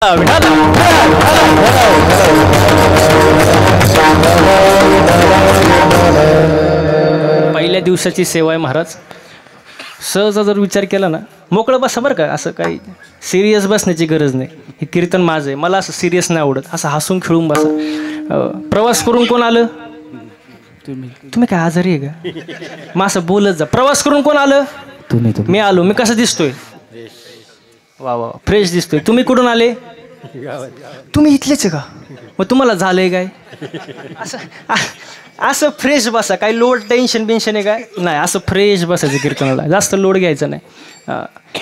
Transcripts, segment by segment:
पहिल्या दिवसाची सेवा आहे महाराज. सहज जर विचार केला ना, मोकळं बसा बरं का, असं काही सिरियस बसण्याची गरज नाही. हे कीर्तन माझं आहे, मला असं सिरियस नाही आवडत, असं हसून खेळून बसा. प्रवास करून कोण आलं? तुम्ही काय आजारी आहे का? मग असं बोलत जा. प्रवास करून कोण आलं? मी आलो. मी कसं दिसतोय? वा वा, फ्रेश दिसतोय. तुम्ही कुठून आले? तुम्ही इथलेच आहे का? मग तुम्हाला झालंय काय? असं फ्रेश बसा. काही लोड टेन्शन बिन्शन आहे काय? नाही, असं फ्रेश बसायचं कीर्तनाला, जास्त लोड घ्यायचा नाही.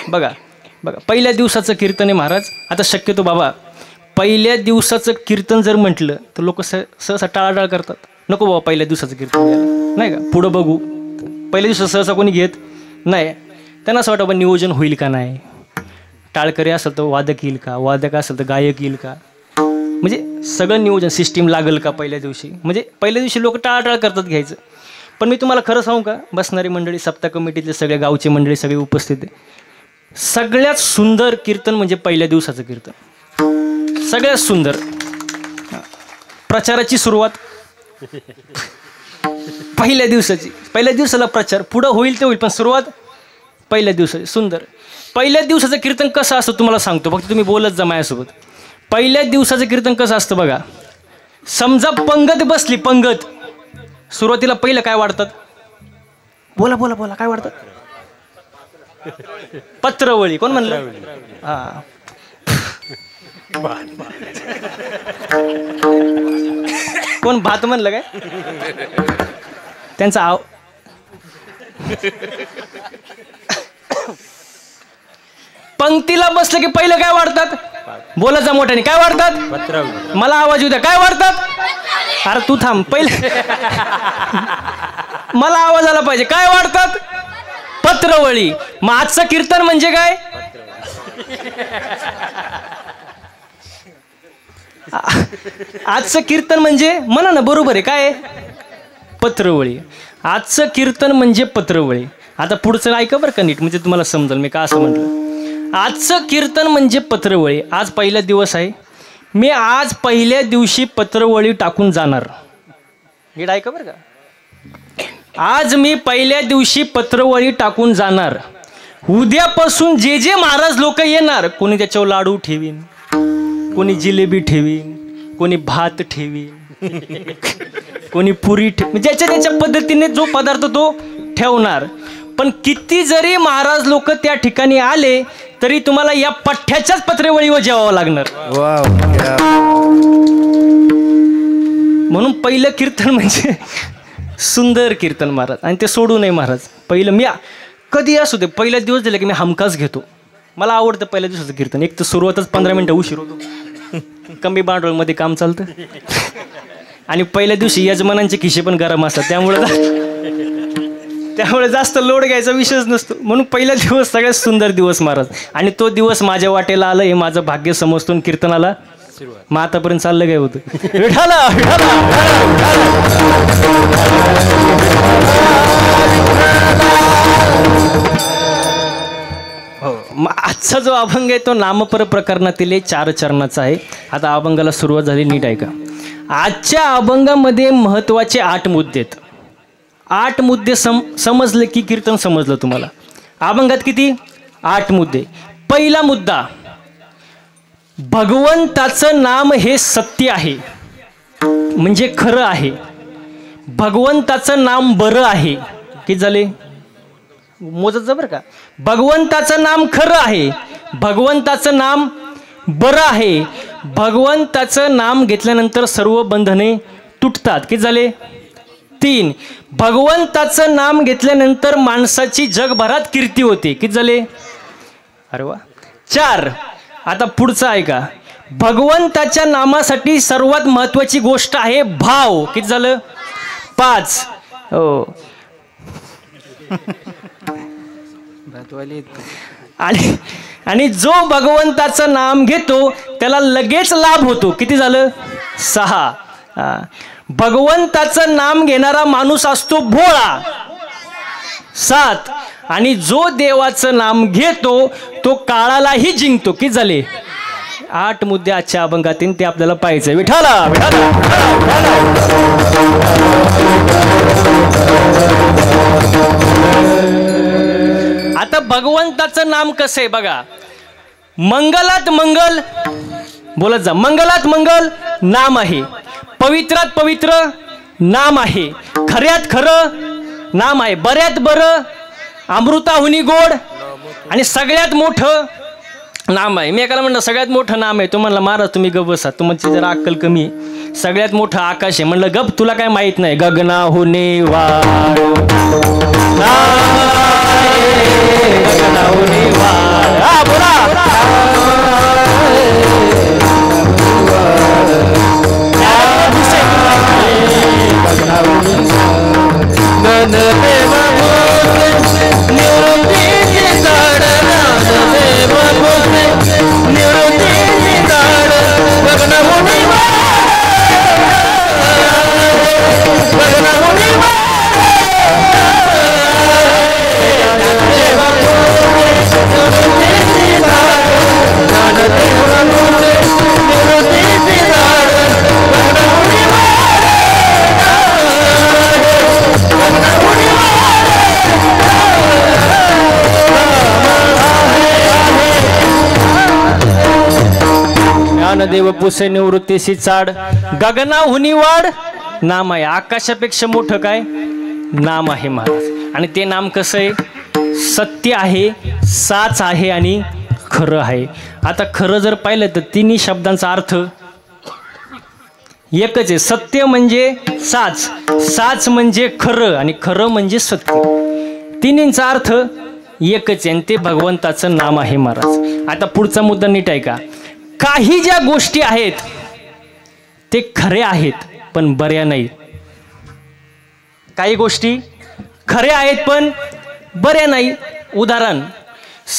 बघा बघा, पहिल्या दिवसाचं कीर्तन आहे महाराज. आता शक्यतो बाबा पहिल्या दिवसाचं कीर्तन जर म्हटलं तर लोक सहसा टाळाटाळ करतात. नको बाबा पहिल्या दिवसाचं कीर्तन घ्यायला, नाही का, पुढं बघू. पहिल्या दिवसाचं सहसा कोणी घेत नाही. त्यांना असं वाटतं बाबा नियोजन होईल का नाही, टाळकरी असेल तर वादक येईल का, वादक असेल तर गायक येईल का, म्हणजे सगळं नियोजन सिस्टीम लागेल का पहिल्या दिवशी. म्हणजे पहिल्या दिवशी लोक टाळाटाळ करतात घ्यायचं. पण मी तुम्हाला खरं सांगू का, बसणारी मंडळी, सप्ताह कमिटीतले सगळे गावचे मंडळी सगळे उपस्थित आहे, सगळ्यात सुंदर कीर्तन म्हणजे पहिल्या दिवसाचं कीर्तन. सगळ्यात सुंदर. प्रचाराची सुरुवात पहिल्या दिवसाची. पहिल्या दिवसाला प्रचार, पुढं होईल ते होईल, पण सुरुवात पहिल्या दिवसाची सुंदर. पहिल्या दिवसाचं कीर्तन कसं असतं तुम्हाला सांगतो, फक्त तुम्ही बोलत जा माझ्यासोबत. पहिल्या दिवसाचं कीर्तन कसं असतं बघा. समजा पंगत बसली, पंगत. सुरुवातीला पहिलं काय वाढतात? बोला बोला बोला, काय वाढतात? पत्रवळी. कोण म्हणलं? हा, कोण भात म्हणलं काय? त्यांचा पंक्तीला बसलं की पहिलं काय वाढतात? बोलायचं मोठ्याने. काय वाढतात? मला आवाज येऊ द्या. काय वाढतात? अरे तू थांब, पहिले मला आवाज आला पाहिजे. काय वाढतात? पत्रवळी. मग आजचं कीर्तन म्हणजे काय? आजचं कीर्तन म्हणजे, म्हणा ना, बरोबर आहे. काय? पत्रवळी. आजचं कीर्तन म्हणजे पत्रवळी. आता पुढचं ऐका बरं का नीट, म्हणजे तुम्हाला समजेल मी का असं म्हटलं. आजचं कीर्तन म्हणजे पत्रवळी. आज पहिला दिवस आहे. मी आज पहिल्या दिवशी पत्रवळी टाकून जाणार. नीट ऐका बरं का. आज मी पहिल्या दिवशी पत्रवळी टाकून जाणार. उद्यापासून जे जे महाराज लोक येणार, कोणी त्याच्यावर लाडू ठेवीन, कोणी जिलेबी ठेवीन, कोणी भात ठेवीन, कोणी पुरी ज्याच्या त्याच्या पद्धतीने जो पदार्थ तो ठेवणार. पण किती जरी महाराज लोक त्या ठिकाणी आले तरी तुम्हाला या पठ्ठ्याच्याच पत्रवळीवर जेवावं लागणार. म्हणून पहिलं कीर्तन म्हणजे सुंदर कीर्तन महाराज. आणि ते सोडू नये महाराज. पहिलं मी कधी असू दे, पहिल्या दिवस दिला की मी हमखास घेतो. मला आवडतं पहिल्या दिवसाचं कीर्तन. एक तर सुरुवातच 15 मिनटं उशीर होतो, कमी भांडवलमध्ये काम चालतं, आणि पहिल्या दिवशी यजमानांचे खिशे पण गरम असतात, त्यामुळे जास्त लोड घ्यायचा विषयच नसतो. म्हणून पहिला दिवस सगळ्यात सुंदर दिवस महाराज. आणि तो दिवस माझ्या वाटेला आलं, हे माझं भाग्य समजतो. कीर्तनाला मग आतापर्यंत चाललं काय होतं. हो, मग आजचा जो अभंग आहे तो नामपर प्रकरणातील 4 चरणाचा आहे. आता अभंगाला सुरुवात झाली, नीट ऐका. आजच्या अभंगामध्ये महत्त्वाचे 8 मुद्दे आहेत. 8 मुद्दे समजले की कीर्तन समजलं तुम्हाला. अभंगात किती? 8 मुद्दे. पहिला मुद्दा, भगवंताचं नाम हे सत्य आहे, म्हणजे खरं आहे. भगवंताचं नाम बरं आहे. किती झाले? मोजत जा बरं का. भगवंताचं नाम खरं आहे, भगवंताचं नाम बरं आहे. भगवंताचं नाम घेतल्यानंतर सर्व बंधने तुटतात. किती झाले? 3. भगवंताचं नाम घेतल्यानंतर माणसाची जगभरात कीर्ती होते. किती झाले? अरे वा. 4. आता पुढचं ऐका. भगवंताच्या नामासाठी सर्वात महत्त्वाची गोष्ट आहे भाव. किती झालं? 5. हो. आणि जो भगवंताचं नाम घेतो त्याला लगेच लाभ होतो. किती झालं? 6. भगवंताचं नाम घेणारा माणूस असतो भोळा. 7. आणि जो देवाचं नाम घेतो तो काळालाही जिंकतो. किती झाले? 8 मुद्दे आजच्या अभंगातील ते आपल्याला पाहायचे. विठाला विठाला. आता भगवंताचं नाम कसं आहे बघा. मंगलात मंगल, बोलत जा, मंगलात मंगल नाम आहे, पवित्रात पवित्र नाम आहे, खऱ्यात खरं नाम आहे, बऱ्यात बरं, अमृताहुनी गोड आणि सगळ्यात मोठं नाम आहे. मी एकाला म्हणलं सगळ्यात मोठं नाम आहे, तो म्हणला महाराज तुम्ही गप बसा, तुमची जरा अक्कल कमी आहे. सगळ्यात मोठं आकाश आहे. म्हणलं गप, तुला काय माहित नाही. गगनाहुनी वाढ, गगनाहुनी वाढ, हा बोला. देव पुसे निवृत्तीशी चाड, गगनाहुनी वाढ नाम आहे. आकाशापेक्षा मोठं काय नाम आहे महाराज. आणि ते नाम कसं आहे? सत्य आहे, साच आहे आणि खरं आहे. आता खरं जर पाहिलं तर तिन्ही शब्दांचा अर्थ एकच आहे. सत्य म्हणजे साच, साच म्हणजे खरं आणि खरं म्हणजे सत्य. तिन्हींचा अर्थ एकच आहे आणि ते भगवंताचं नाम आहे महाराज. आता पुढचा मुद्दा नीट आहे का. काही ज्या गोष्टी आहेत ते खऱ्या आहेत पण बऱ्या नाही. काही गोष्टी खऱ्या आहेत पण बऱ्या नाही. उदाहरण,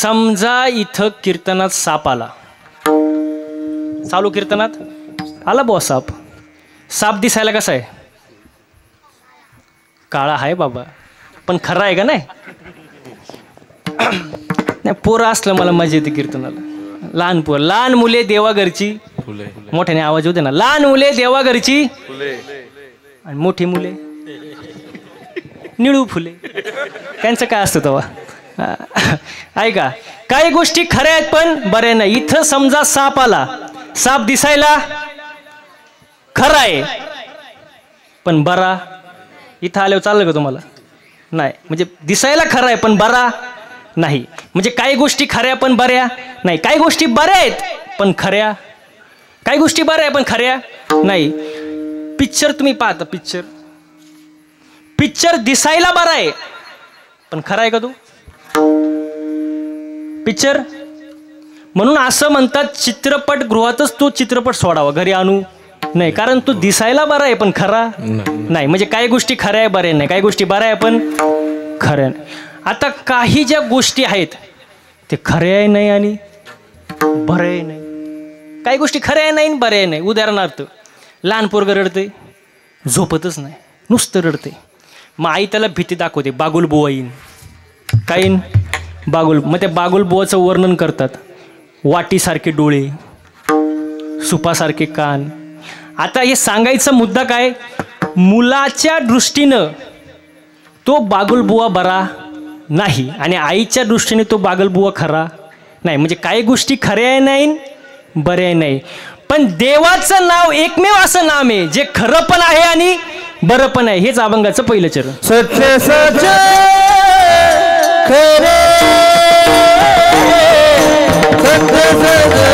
समजा इथं कीर्तनात साप आला, चालू कीर्तनात आला बुवा साप. साप दिसायला कसा आहे? काळा आहे बाबा, पण खरा आहे का नाही? पोरं असलं मला मजा येते कीर्तनाला. लहान पोर, लहान मुले देवा घरची, मोठ्याने आवाज होते ना, लहान मुले देवा घरची आणि मोठी मुले निळू फुले. त्यांचं काय असतं तेव्हा? ऐका, काही गोष्टी खऱ्या आहेत पण बऱ्या नाही. इथं समजा साप आला, साप दिसायला खरा आहे पण बरा. इथं आल्यावर चाललं का तुम्हाला? नाही. म्हणजे दिसायला खरा आहे पण बरा नाही. म्हणजे काही गोष्टी खऱ्या पण बऱ्या नाही. काही गोष्टी बऱ्या आहेत पण खऱ्या, काही गोष्टी बऱ्या आहे पण खऱ्या नाही. पिक्चर तुम्ही पाहता, पिक्चर पिक्चर दिसायला बरा आहे पण खरा आहे का तो पिक्चर? म्हणून असं म्हणतात चित्रपटगृहातच तो चित्रपट सोडावा, घरी आणू नाही. कारण तो दिसायला बरा आहे पण खरा नाही. म्हणजे काही गोष्टी खऱ्या आहे बऱ्या नाही, काही गोष्टी बऱ्या आहे पण खऱ्या नाही. आता काही ज्या गोष्टी आहेत ते खऱ्याही नाही आणि बऱ्याही नाही. काही गोष्टी खऱ्याही नाही आणि बऱ्याही नाही. उदाहरणार्थ, लहान पोरगं रडते, झोपतच नाही, नुसतं रडते. मग आई त्याला भीती दाखवते, बागुलबुवा येईन. काय येईन? बागुल. मग त्या बागुलबुवाचं वर्णन करतात. वाटीसारखे डोळे, सुपासारखे कान. आता हे सांगायचा मुद्दा काय? मुलाच्या दृष्टीनं तो बागुलबुवा बरा नाही आणि आईच्या दृष्टीने तो बागुलबुवा खरा नाही. म्हणजे काही गोष्टी खऱ्या नाही बऱ्या नाही. पण देवाचं नाव एकमेव असं नाम आहे जे खरं पण आहे आणि बरं पण आहे. हेच अभंगाचं पहिलं चरण. सत्य सत्य खरे, सत्य सत्य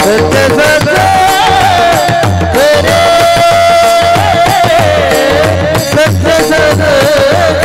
सत्य सत्य खरे, सत्य सत्य सत्य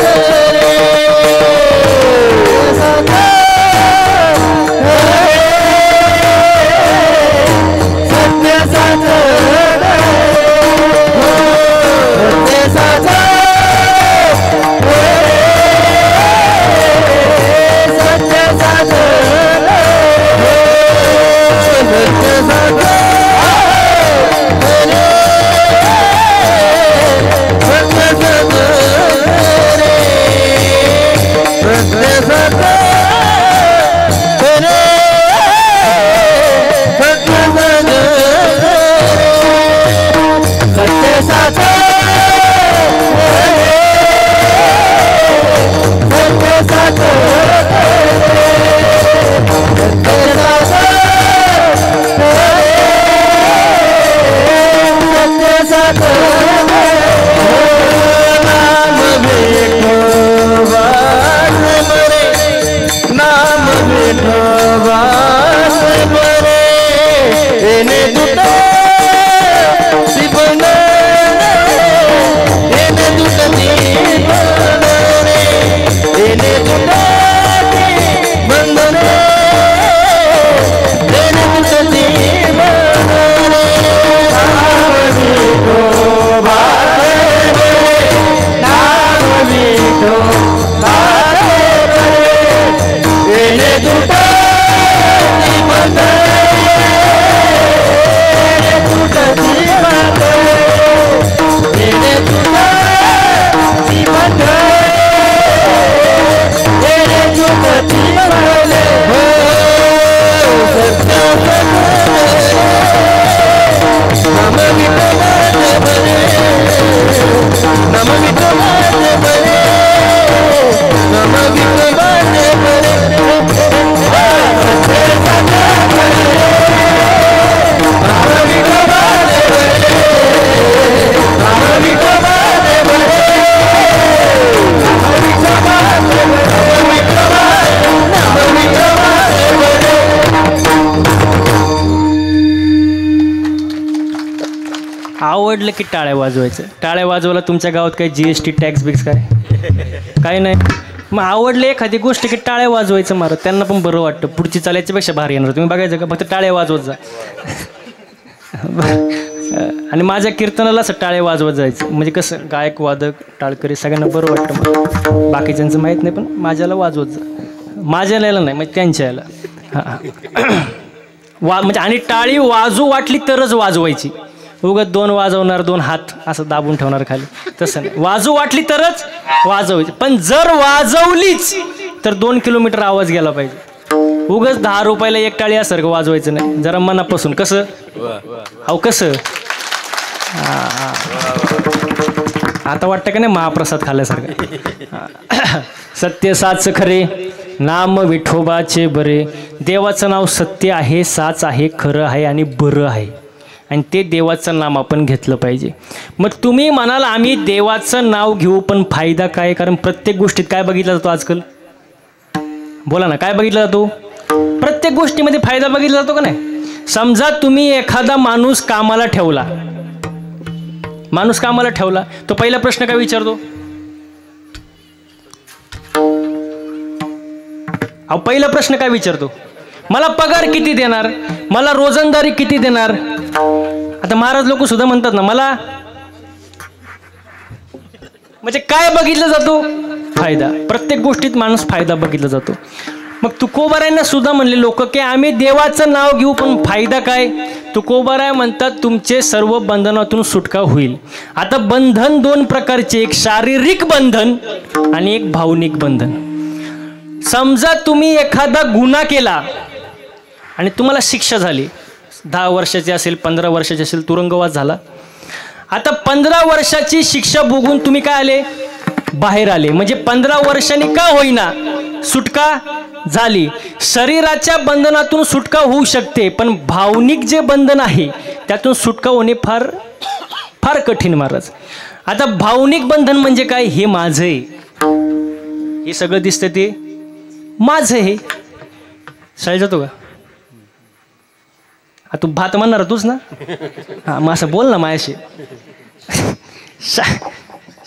आवडलं की टाळ्या वाजवायचं. टाळ्या वाजवायला तुमच्या गावात काही GST टॅक्स बिक्स काय नाही. मग आवडलं एखादी गोष्ट की टाळ्या वाजवायचं मारत, त्यांना पण बरं वाटतं. पुढची चालायच्यापेक्षा भारी येणार. तुम्ही बघायचं का फक्त टाळ्या वाजवत जा. आणि माझ्या कीर्तनाला असं टाळे वाजवत जायचं. म्हणजे कसं गायक वादक टाळकरी सगळ्यांना बरं वाटतं. मला बाकीच्यांचं माहीत नाही, पण माझ्याला वाजवत जा. माझ्याला यायला नाही, म्हणजे त्यांच्या यायला. म्हणजे आणि टाळी वाजू वाटली तरच वाजवायची. उगाच 2 वाजवणार, 2 हात असं दाबून ठेवणार खाली, तसं नाही. वाजू वाटली तरच वाजवायची. पण जर वाजवलीच तर 2 किलोमीटर आवाज गेला पाहिजे. उगाच 10 रुपयाला 1 टाळी यासारखं वाजवायचं नाही. जरा मनापासून. कसं अहो कसं आता वाटतं का नाही महाप्रसाद खाल्ल्यासारखं. सत्य साच खरे नाम विठोबाचे बरे. देवाचं नाव सत्य आहे, साच आहे, खरं आहे आणि बरं आहे. आणि ते देवाचं नाम आपण घेतलं पाहिजे. मग तुम्ही म्हणाल आम्ही देवाचं नाव घेऊ, पण फायदा काय? कारण प्रत्येक गोष्टीत काय बघितला जातो आजकाल? बोला ना, काय बघितला जातो? प्रत्येक गोष्टीमध्ये फायदा बघितला जातो का नाही? समजा तुम्ही एखादा माणूस कामाला ठेवला, तो पहिला प्रश्न काय विचारतो? पहिला प्रश्न काय विचारतो? मला पगार किती देणार, मला रोजंदारी किती देणार. आता महाराज लोक सुद्धा म्हणतात ना, मला म्हणजे काय बघितलं जातो? फायदा. प्रत्येक गोष्टीत माणूस फायदा बघितला जातो. मग तुकोबारायांना सुद्धा म्हणले लोक की आम्ही देवाचं नाव घेऊ, पण फायदा काय? तुकोबाराय म्हणतात तुमचे सर्व बंधनातून सुटका होईल. आता बंधन 2 प्रकारचे, एक शारीरिक बंधन आणि एक भावनिक बंधन. समजा तुम्ही एखादा गुन्हा केला आणि तुम्हाला शिक्षा झाली, 10 वर्षाची असेल, 15 वर्षाची असेल, तुरुंगवास झाला. आता 15 वर्षाची शिक्षा भोगून तुम्ही काय आले? बाहेर आले. म्हणजे 15 वर्षांनी का होईना सुटका झाली. शरीराच्या बंधनातून सुटका होऊ शकते, पण भावनिक जे बंधन आहे त्यातून सुटका होणे फार फार कठीण महाराज. आता भावनिक बंधन म्हणजे काय? हे माझं आहे, हे सगळं दिसतं ते माझं आहे. शाळेत जातो का? तू भात म्हणणार तूच ना? हां, मग असं बोल ना माझ्याशी.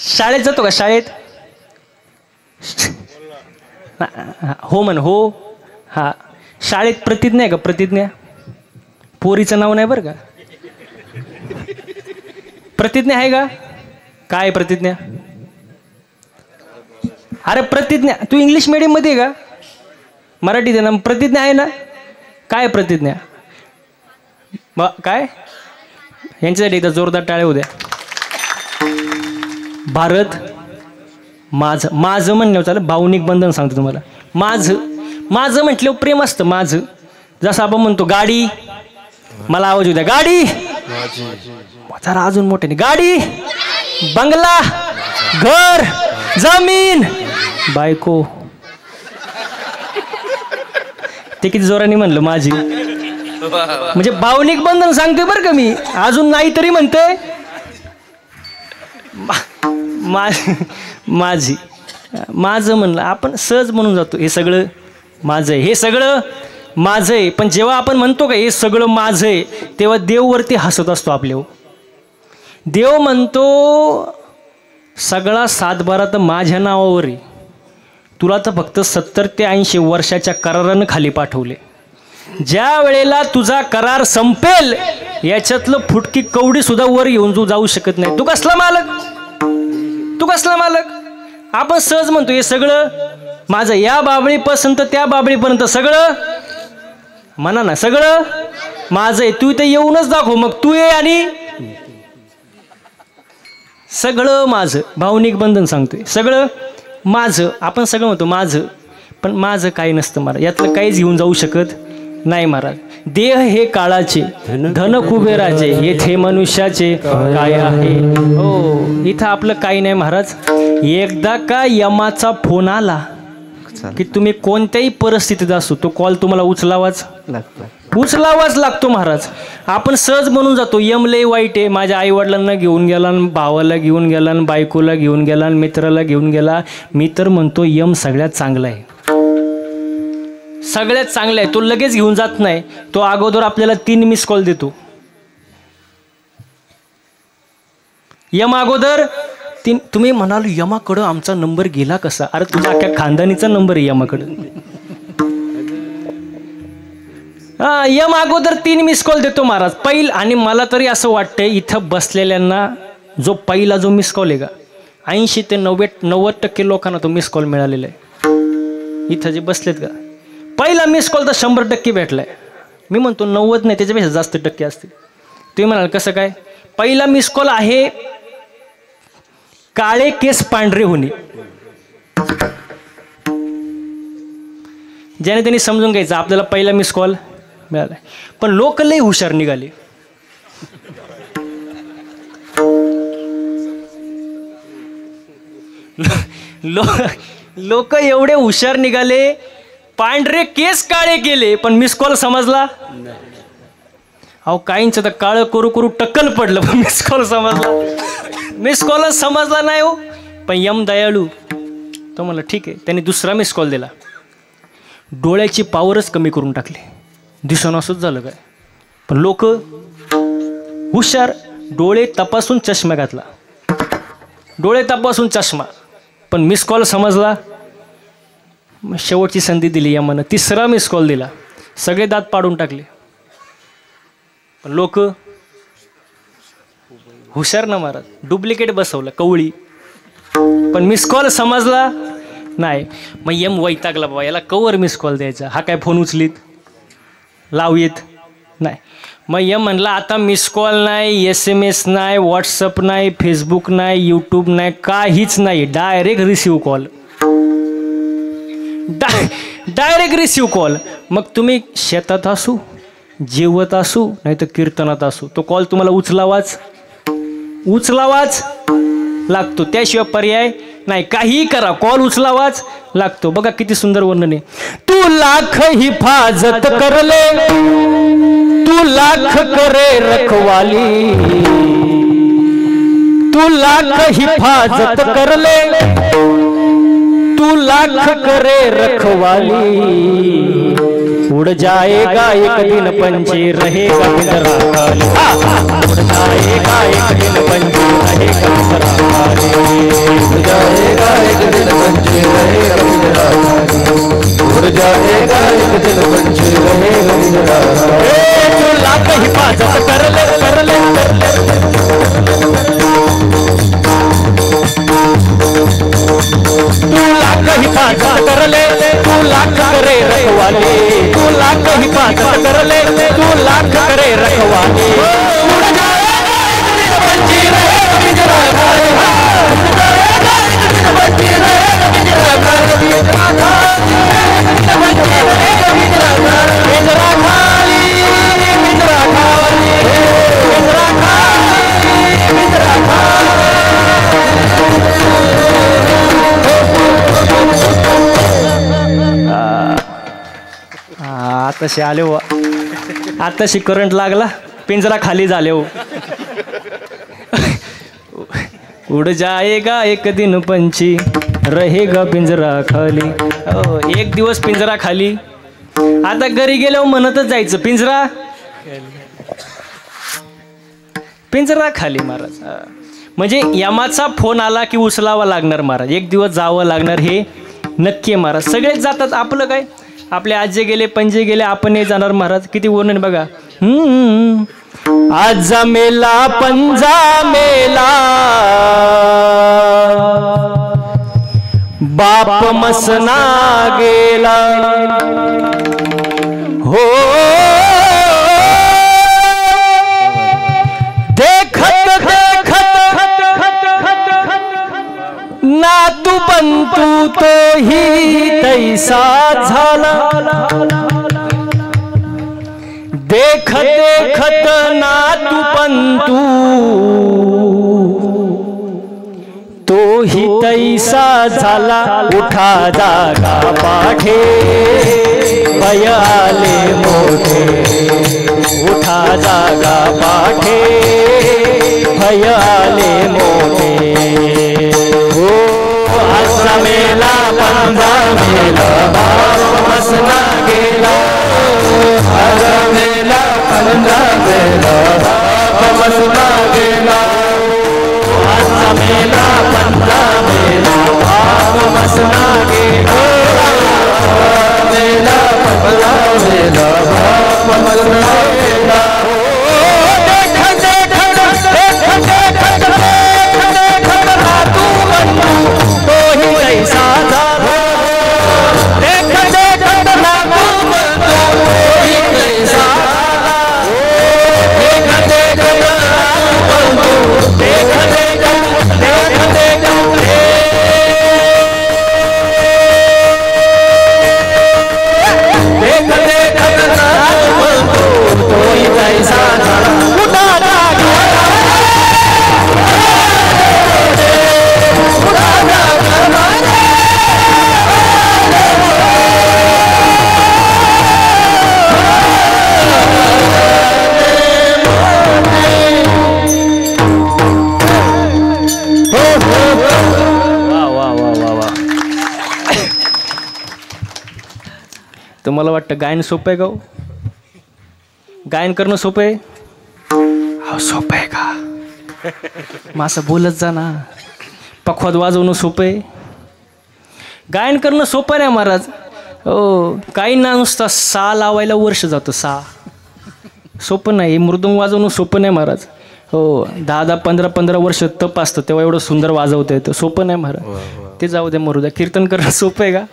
शाळेत जातो का? शाळेत हो म्हण. हो हा. शाळेत प्रतिज्ञा आहे का? प्रतिज्ञा. पोरीचं नाव नाही बरं का. प्रतिज्ञा आहे का? काय प्रतिज्ञा? अरे प्रतिज्ञा, तू इंग्लिश मीडियम मध्ये आहे का? मराठीत आहे ना? प्रतिज्ञा आहे ना? काय प्रतिज्ञा? काय? यांच्यासाठी एकदा जोरदार टाळे उद्या. भारत माझं. माझं म्हणण्यावर चालेल. भावनिक बंधन सांगतो तुम्हाला. माझं म्हटल्यावर प्रेम असतं. माझं जसं आपण म्हणतो गाडी, मला आवाज येऊ द्या, गाडी. जरा अजून मोठ्याने, गाडी, बंगला, घर, जमीन, बायको. ते किती जोराने म्हणलं माझी. म्हणजे भावनिक बंधन सांगतोय बरं का मी. अजून नाही तरी म्हणतोय माझी. माझं म्हणलं आपण सहज म्हणून जातो, हे सगळं माझं आहे, हे सगळं माझं आहे. पण जेव्हा आपण म्हणतो का हे सगळं माझं आहे, तेव्हा देववरती हसत असतो आपल्यावर. देव म्हणतो सगळा 7/12 तर माझ्या नावावर आहे, तुला तर फक्त 70 ते 80 वर्षाच्या करारानं खाली पाठवले. ज्या वेळेला तुझा करार संपेल याच्यातलं फुटकी कवडी सुद्धा वर येऊन जाऊ शकत नाही. तू कसला मालक? तू कसला मालक? आपण सहज म्हणतो हे सगळं माझं, या बाबळीपासून तर त्या बाबळीपर्यंत सगळं म्हणा ना, सगळं माझं आहे. तू इथे येऊनच दाखव, मग तू ये आणि सगळं माझं. भावनिक बंधन सांगतोय सगळं माझं. आपण सगळं म्हणतो माझं, पण माझं काही नसतं महाराज. यातलं काहीच घेऊन जाऊ शकत नाही महाराज. देह हे काळाचे, धन कुबेराचे, येथे मनुष्याचे काय आहे. हो, इथं आपलं काही नाही महाराज. एकदा का यमाचा फोन आला की तुम्ही कोणत्याही परिस्थितीत असो, तो कॉल तुम्हाला उचलावाच लागतो महाराज. आपण सहज म्हणून जातो यम लय वाईट आहे, माझ्या आईवडिलांना घेऊन गेला, भावाला घेऊन गेला, बायकोला घेऊन गेला, मित्राला घेऊन गेला. मी तर म्हणतो यम सगळ्यात चांगला आहे, सगळ्यात चांगला आहे. तो लगेच घेऊन जात नाही, तो अगोदर आपल्याला 3 मिस कॉल देतो. यम अगोदर तुम्ही म्हणाल यमाकडं आमचा नंबर गेला कसा? अरे तुझ्या अख्ख्या खानदानीचा नंबर आहे यमाकडं. हा, यम अगोदर 3 मिस कॉल देतो महाराज. आणि मला तरी असं वाटतंय इथं बसलेल्यांना जो पहिला जो मिस कॉल आहे का 80 ते 90% लोकांना तो मिस कॉल मिळालेला आहे. इथं जे बसलेत का पहिला मिस कॉल तर 100% भेटलाय. मी म्हणतो 90 नाही, त्याच्यापेक्षा जास्त टक्के असते. तुम्ही म्हणाल कसं काय? पहिला मिस कॉल आहे काळे केस पांढरे होणे. ज्याने त्यांनी समजून घ्यायचं आपल्याला पहिला मिस कॉल मिळाला. पण लोक लय हुशार निघाले. लोक एवढे हुशार निघाले, पांढरे केस काळे केले पण मिस कॉल समजला. अहो काहींचं तर काळं करू करू टक्कल पडलं पण मिस कॉल समजला. मिस कॉल समजला नाही हो. पण यम दयाळू तो म्हणलं ठीक आहे. त्यांनी दुसरा मिस कॉल दिला. डोळ्याची पावरच कमी करून टाकली. दिसून असंच झालं काय. पण लोक हुशार, डोळे तपासून चष्मा घातला. डोळे तपासून चष्मा, पण मिस कॉल समजला. मग शेवटची संधी दिली यमानं. तिसरा मिस कॉल दिला. सगळे दात पाडून टाकले. पण लोक हुशार ना महाराज, डुप्लिकेट बसवलं कवळी. पण मिस कॉल समजला नाही. मग यम वैतागला बाबा, याला कवर मिस कॉल द्यायचा. हा काय फोन उचलीत लाव येत नाही. मग यम म्हणला आता मिस कॉल नाही, SMS नाही, व्हॉट्सअप नाही, फेसबुक नाही, यूट्यूब नाही, काहीच नाही. Direct receive call. Direct receive call. मग तुम्ही शेतात असू, जेवत असू, नाही तर कीर्तनात असू, तो कॉल तुम्हाला उचलावाच लागतो. त्याशिवाय पर्याय नाही. काही करा, कॉल उचलावाच लागतो. बघा किती सुंदर वर्णन आहे. तू लाख हिफाजत करले, तू लाख करे रखवाली, तू लाख हिफाजत करले, तू लाख करे रखवाली. उड़ जाएगा एक दिन पंछी रहेगा पिंजरा खाली. उड़ जाएगा एक दिन पंछी रहेगा पिंजरा खाली. उड़ जाएगा एक दिन पंछी रहेगा पिंजरा खाली. उड़ जाएगा एक दिन पंछी रहेगा पिंजरा खाली. तू लाख हिफाजत कर ले, कर ले, कर ले. तू लाख हिफाजत कर ले, तू लाख करे रखवाली. तू लाख हिफाजत कर ले, तू लाख करे रखवाली. उड़ जाएगा एक दिन पंछी रहेगा पिंजरा खाली. उड़ जाएगा एक दिन पंछी रहेगा पिंजरा खाली. पिंजरा खाली, पिंजरा खाली, पिंजरा खाली, पिंजरा खाली, पिंजरा खाली, पिंजरा खाली. आताशी आले हो, आताशी करंट लागला, पिंजरा खाली झाले हो. उड़ जाएगा एक दिन पंछी रहेगा पिंजरा खाली. एक दिवस पिंजरा खाली. आता घरी गेल्यावर म्हणतच जायचं पिंजरा पिंजरा खाली महाराज. म्हणजे यमाचा फोन आला की उचलावा लागणार महाराज. एक दिवस जावं लागणार हे नक्की आहे महाराज. सगळेच जातात. आपलं काय, आपले आजे गेले, पंजे गेले, आपण नाही जाणार महाराज. किती वर्णन बघा. आजा मेला पंजा मेला, बाप मसना गेला हो. देखत नातू बंतू तो ही तैसा झाला. देखत देखत नातू बंतू तो ही तैसा झाला. उठा जागा पाठे भय आले मोठे. उठा जागा पाठे भय आले मोठे. आजा मेला पंजा मेला, बाप मसना गेला. आजा मेला पंजा मेला, बाप मसना गेला. बनावेला बाप बनावेला तुम्हाला वाटतं गायन सोपं आहे का हो? गायन करणं सोपं आहे? हो सोपं आहे का? मग असं बोलत जा ना. पखवाद वाजवणं सोपं आहे? गायन करणं सोपं नाही महाराज. हो काही ना नुसता सा लावायला वर्ष जातं. सा सोपं नाही. मृदंग वाजवणं सोपं नाही महाराज. हो 10-10 15-15 वर्ष तप असतं तेव्हा एवढं सुंदर वाजवता येतं. सोपं नाही महाराज. ते जाऊ द्या मरू द्या. कीर्तन करणं सोपं आहे का?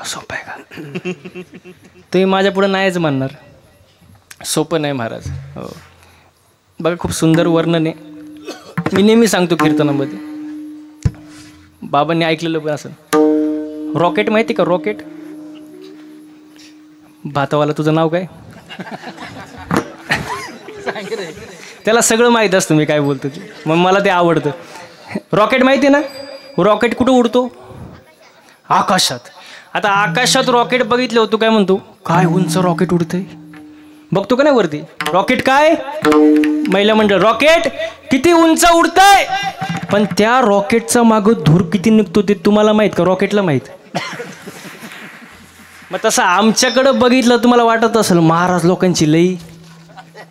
सोपं आहे का? तुम्ही माझ्या पुढं नाहीच म्हणणार. सोपं नाही महाराज. हो बघा खूप सुंदर वर्णन आहे. मी नेहमी सांगतो कीर्तनामध्ये. बाबांनी ऐकलेलं पण असं. रॉकेट माहिती का? रॉकेट भातावाला तुझं नाव काय? त्याला सगळं माहीत असतं मी काय बोलतो ते. मग मला ते आवडतं. रॉकेट माहिती ना? रॉकेट कुठं उडतो? आकाशात. आता आकाशात रॉकेट बघितलं होतं काय म्हणतो? काय उंच रॉकेट उडतंय बघतो का नाही वरती? रॉकेट काय? महिला मंडळ रॉकेट किती उंच उडतंय. पण त्या रॉकेटचा मागं धूर किती निघतो ते तुम्हाला माहित का? रॉकेटला माहित. मग तसं आमच्याकडं बघितलं तुम्हाला वाटत असेल महाराज लोकांची लई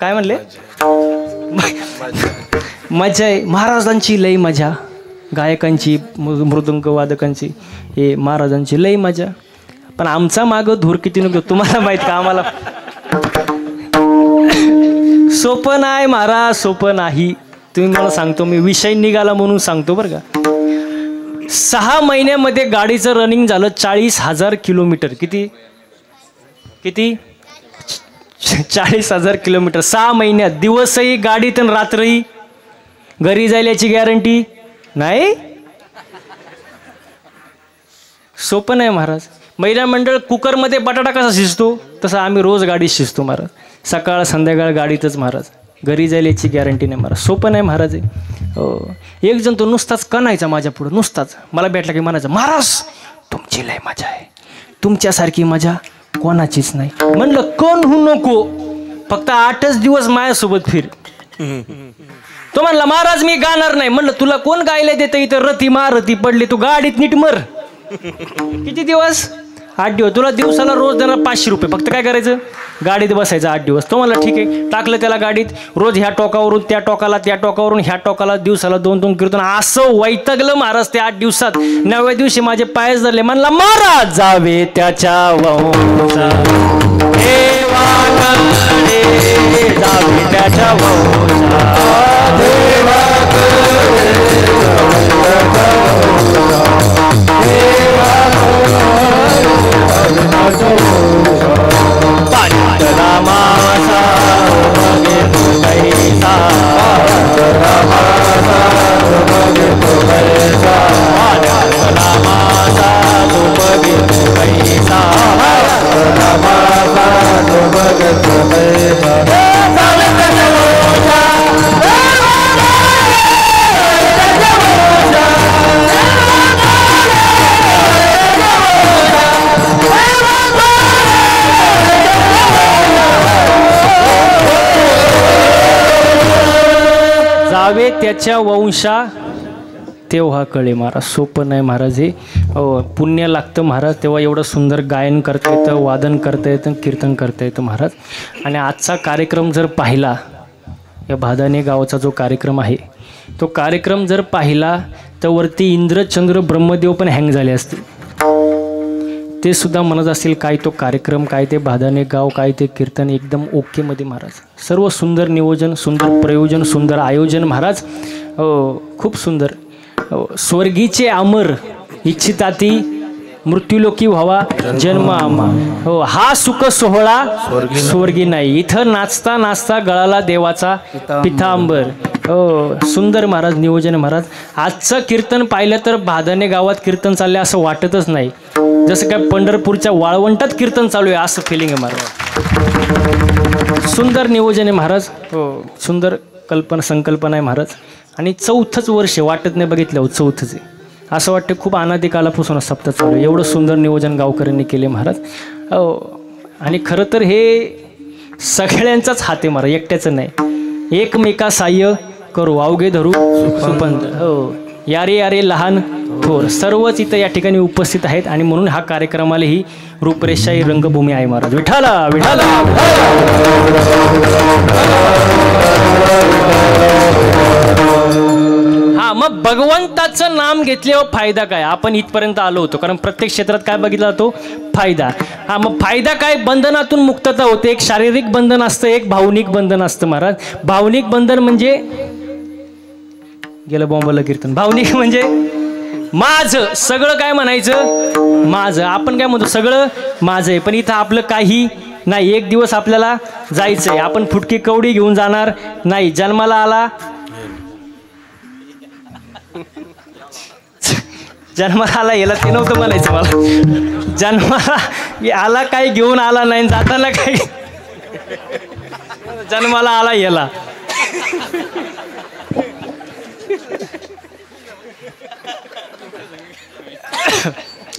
काय म्हणले मजा आहे. महाराजांची लई मजा. गायकांची मृदंग वादकांची हे महाराजांची लई मजा. पण आमचा मागं धूर किती नको तुम्हाला माहित का? आम्हाला सोपं नाही महाराज. सोपं नाही. तुम्ही मला सांगतो मी विषय निघाला म्हणून सांगतो बरं का. 6 महिन्यामध्ये गाडीचं रनिंग झालं 40,000 किलोमीटर. किती किती 40,000 किलोमीटर 6 महिन्यात. दिवसही गाडीत आणि रात्रही. घरी जायल्याची गॅरंटी नाही. सोपं नाही महाराज. महिला मंडळ कुकरमध्ये बटाटा कसा शिजतो तसं आम्ही रोज गाडीत शिजतो महाराज. सकाळ संध्याकाळ गाडीतच महाराज. घरी जायला याची गॅरंटी नाही महाराज. सोपं नाही महाराज. हो एक जण तो नुसताच कणायचा माझ्या पुढं. नुसताच मला भेटला की म्हणायचा महाराज तुमची लय मजा आहे. तुमच्यासारखी मजा कोणाचीच नाही. म्हणलं कोण होऊ नको फक्त 8च दिवस माझ्यासोबत फिर. तो म्हणला महाराज मी गाणार नाही. म्हणलं तुला कोण गायला देतं इथं? रती मारती पडली तू गाडीत नीट मर. किती दिवस? 8 दिवस. तुला दिवसाला रोज देणार 500 रुपये. फक्त काय करायचं? गाडीत बसायचं 8 दिवस. तो म्हणला ठीक आहे. टाकलं त्याला गाडीत. रोज ह्या टोकावरून त्या टोकाला त्या टोकावरून ह्या टोकाला दिवसाला 2-2 कीर्तन. असं वैतागलं महाराज ते 8 दिवसात. 9व्या दिवशी माझे पायच धरले. म्हणला महाराज जावे त्याच्या वंशा देवाकडे जावे त्याच्या वंशा जावे त्याच्या वंशा तेव्हा कळे महाराज. सोपं नाही महाराज हे. पुण्य लागतं महाराज. तेव्हा एवढं सुंदर गायन करता येतं, वादन करता येतं, कीर्तन करता येतं महाराज. आणि आजचा कार्यक्रम जर पाहिला, या भादाने गावाचा जो कार्यक्रम आहे तो कार्यक्रम जर पाहिला तर वरती इंद्र चंद्र ब्रह्मदेव पण हँग झाले असते. ते सुद्धा म्हणत असतील काय तो कार्यक्रम, काय ते भादाने गाव, काय ते कीर्तन एकदम ओकेमध्ये महाराज. सर्व सुंदर नियोजन, सुंदर प्रयोजन, सुंदर आयोजन महाराज. खूप सुंदर. स्वर्गीचे अमर इच्छिताती मृत्यूलोकी व्हावा जन्म आमा. हा सुख सोहळा स्वर्गी नाही. इथं नाचता नाचता गळाला देवाचा पितांबर. सुंदर महाराज नियोजन महाराज. आजचं कीर्तन पाहिलं तर भादाने गावात कीर्तन चालले असं वाटतच नाही. जसं काय पंढरपूरच्या वाळवंटात कीर्तन चालू आहे असं फिलिंग आहे महाराज. सुंदर नियोजन आहे महाराज. सुंदर संकल्पना आहे महाराज. आणि 4थंच वर्ष वाटत नाही बघितलं, 4थंच आहे असं वाटतं. खूप अनादिकालापासून सप्ताह चालू आहे. एवढं सुंदर नियोजन गावकऱ्यांनी केले महाराज. आणि खरं तर हे सगळ्यांचाच हात आहे महाराज, एकट्याचं नाही. एकमेका साह्य करू अवघे धरू सुपंत. यारे यारे लहान थोर सर्वच इथं या ठिकाणी उपस्थित आहेत. आणि म्हणून हा कार्यक्रमाला ही रूपरेषा, ही रंगभूमी आहे महाराज. विठाला विठाला. हा, मग भगवंताचं नाम घेतल्यावर फायदा काय? आपण इथपर्यंत आलो होतो कारण प्रत्येक क्षेत्रात काय बघितला जातो? फायदा. हा, मग फायदा काय? बंधनातून मुक्तता होते. एक शारीरिक बंधन असतं, एक भावनिक बंधन असतं महाराज. भावनिक बंधन म्हणजे गेलं बॉम्बला कीर्तन. भावनिक म्हणजे माझं सगळं काय म्हणायचं? माझं. आपण काय म्हणतो? सगळं माझं आहे. पण इथं आपलं काही नाही. एक दिवस आपल्याला जायचं आहे. आपण फुटकी कवडी घेऊन जाणार नाही. जन्माला आला, जन्माला आला याला ते नव्हतं म्हणायचं मला. जन्माला आला काही घेऊन आला नाही, जाताना काही जन्माला आला याला.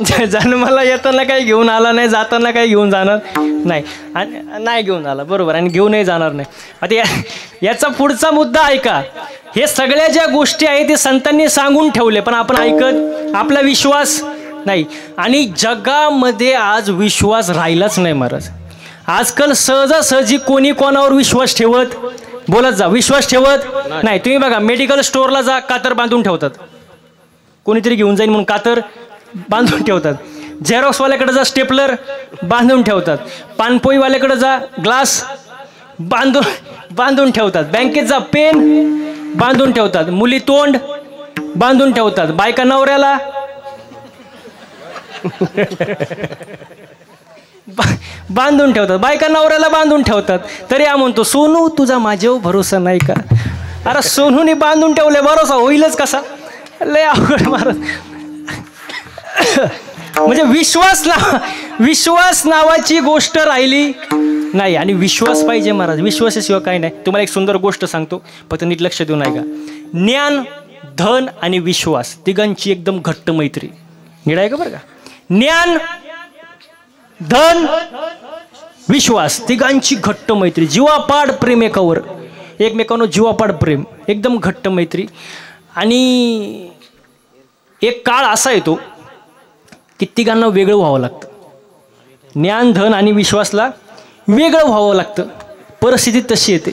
जन्माला येताना काही घेऊन आला नाही, जाताना काही घेऊन जाणार नाही. आणि नाही घेऊन आला बरोबर, आणि घेऊनही जाणार नाही. आता याचा पुढचा मुद्दा ऐका. हे सगळ्या ज्या गोष्टी आहेत ते संतांनी सांगून ठेवले, पण आपण ऐकत, आपला विश्वास नाही. आणि जगामध्ये आज विश्वास राहिलाच नाही महाराज. आजकाल सहजासहजी कोणी कोणावर विश्वास ठेवत, बोलत जा, विश्वास ठेवत नाही. तुम्ही बघा, मेडिकल स्टोअरला जा, कातर बांधून ठेवतात. कोणीतरी घेऊन जाईल म्हणून कातर बांधून ठेवतात. झेरॉक्सवाल्याकडे जा, स्टेपलर बांधून ठेवतात. पानपोईवाल्याकडे जा, ग्लास बांधून ठेवतात. बँकेत जा, पेन बांधून ठेवतात. मुली तोंड बांधून ठेवतात. बायका नवऱ्याला बांधून ठेवतात. बायका नवऱ्याला बांधून ठेवतात. तरी आ म्हणतो, सोनू तुझा माझ्यावर भरोसा नाही का? अरे सोनूने बांधून ठेवले, भरोसा होईलच कसा? लय अवघड महाराज. म्हणजे विश्वास नावाची गोष्ट राहिली नाही. आणि विश्वास पाहिजे महाराज. विश्वासाशिवाय काही नाही. तुम्हाला एक सुंदर गोष्ट सांगतो, फक्त नीट लक्ष देऊन ऐका. ज्ञान, धन आणि विश्वास तिघांची एकदम घट्ट मैत्री. नीट आहे का बरं का? ज्ञान, धन, विश्वास तिघांची घट्ट मैत्री. जीवापाड प्रेम एकावर, एकमेकांवर जीवापाड प्रेम, एकदम घट्ट मैत्री. आणि एक काळ असा येतो की तिघांना वेगळं व्हावं लागतं. ज्ञान, धन आणि विश्वासला वेगळं व्हावं लागतं. परिस्थिती तशी येते.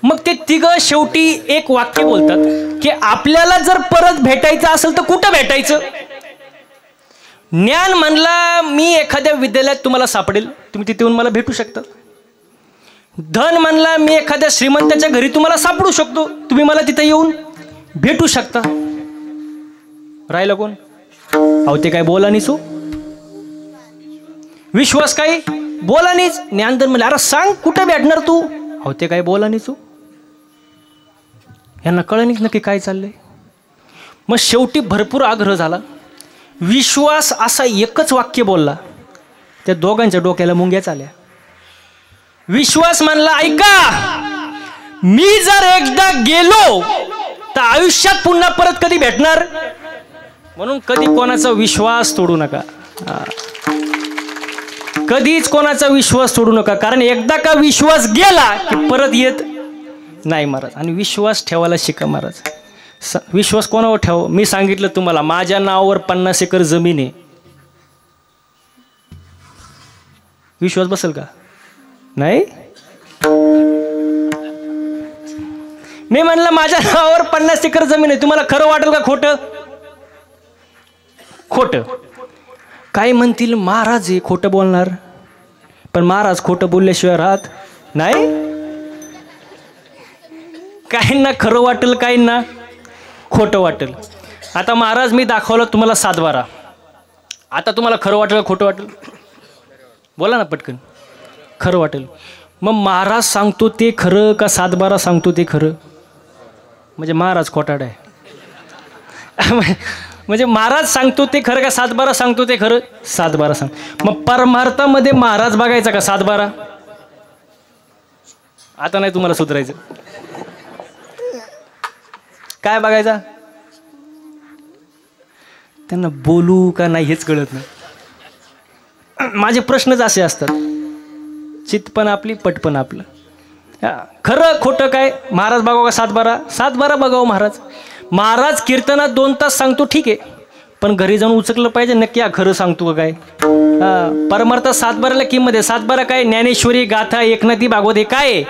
मग ते तिघं शेवटी एक वाक्य बोलतात की आपल्याला जर परत भेटायचं असेल तर कुठं भेटायचं? ज्ञान म्हणला, मी एखाद्या विद्यालयात तुम्हाला सापडेल, तुम्ही तिथे येऊन मला भेटू शकता. धन म्हणला, मी एखाद्या श्रीमंताच्या घरी तुम्हाला सापडू शकतो, तुम्ही मला तिथे येऊन भेटू शकता. राहिलं कोण? अहो ते काय बोला नाहीच हो. विश्वास काय बोला नाहीच. ज्ञानधन म्हणले, अरे सांग कुठे भेटणार तू? अहो ते काय बोला नाहीच हो. यांना कळलं नाही नक्की काय चाललंय. मग शेवटी भरपूर आग्रह झाला. विश्वास असा एकच वाक्य बोलला, त्या दोघांच्या डोक्याला मुंग्याच आल्या. विश्वास म्हणला, ऐका, मी जर एकदा गेलो तर आयुष्यात पुन्हा परत कधी भेटणार, म्हणून कधी कोणाचा विश्वास तोडू नका. कधीच कोणाचा विश्वास तोडू नका, कारण एकदा का विश्वास गेला की परत येत नाही महाराज. आणि विश्वास ठेवायला शिका महाराज. विश्वास कोणावर ठेव? मी सांगितलं तुम्हाला, माझ्या नावावर 50 एकर जमीन आहे. विश्वास बसेल का? नाही. मी म्हणलं माझ्या नावावर 50 एकर जमीन आहे, तुम्हाला खरं वाटेल का खोटं? खोटं. काय म्हणतील महाराज हे खोटं बोलणार, पण महाराज खोटं बोलल्याशिवाय राहत नाही. काहींना खरं वाटेल, काहींना खोटं वाटेल. आता महाराज मी दाखवलं तुम्हाला 7-12, आता तुम्हाला खरं वाटेल का खोटं वाटेल? बोला ना पटकन. खरं वाटेल. मग महाराज सांगतो ते खरं का 7-12 सांगतो ते खरं? म्हणजे महाराज खोटाड आहे. म्हणजे महाराज सांगतो ते खरं का 7-12 सांगतो ते खरं? 7-12 सांग. मग परमार्थामध्ये महाराज बघायचा का 7-12? आता नाही तुम्हाला सुधारायचं. काय बघायचा? त्यांना बोलू का नाही हेच कळत नाही. माझे प्रश्नच असे असतात. चितपण आपली, पटपण आपलं. खरं खोटं काय? महाराज बघावं का 7-12? 7-12 बघावं महाराज. महाराज कीर्तनात 2 तास सांगतो ठीक आहे, पण घरी जाऊन उचकलं पाहिजे नक्की खरं सांगतो का काय. परमार्थात 7-12ला किंमत आहे. 7-12 काय? ज्ञानेश्वरी, गाथा, एकनाथी, भागवत हे काय आहे?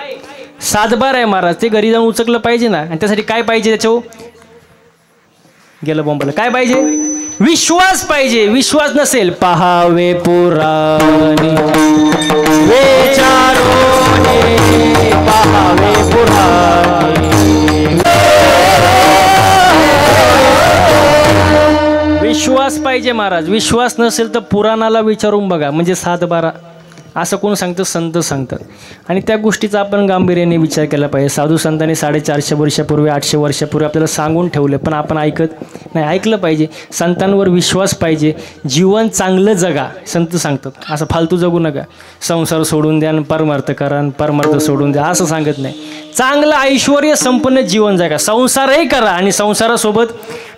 7-12 आहे महाराज. ते घरी जाऊन उचकलं पाहिजे ना. आणि त्यासाठी काय पाहिजे? त्याच्यावर गेलं बॉम्बला. काय पाहिजे? विश्वास पाहिजे. विश्वास नसेल पहावे पुराणे, पहावे पुराणे. विश्वास पाहिजे महाराज. विश्वास नसेल तर पुराणाला विचारून बघा. म्हणजे 7-12 असं कोण सांगतं? संत सांगतात. आणि त्या गोष्टीचा आपण गांभीर्याने विचार केला पाहिजे. साधू संतांनी 450 वर्षापूर्वी, 800 वर्षापूर्वी आपल्याला सांगून ठेवलं, पण आपण ऐकत नाही. ऐकलं पाहिजे. संतांवर विश्वास पाहिजे. जीवन चांगलं जगा. संत सांगतात असं फालतू जगू नका. संसार सोडून द्या, परमार्थ करा, परमार्थ सोडून द्या असं सांगत नाही. चांगलं ऐश्वर्य संपन्न जीवन जगा. संसारही करा आणि संसारासोबत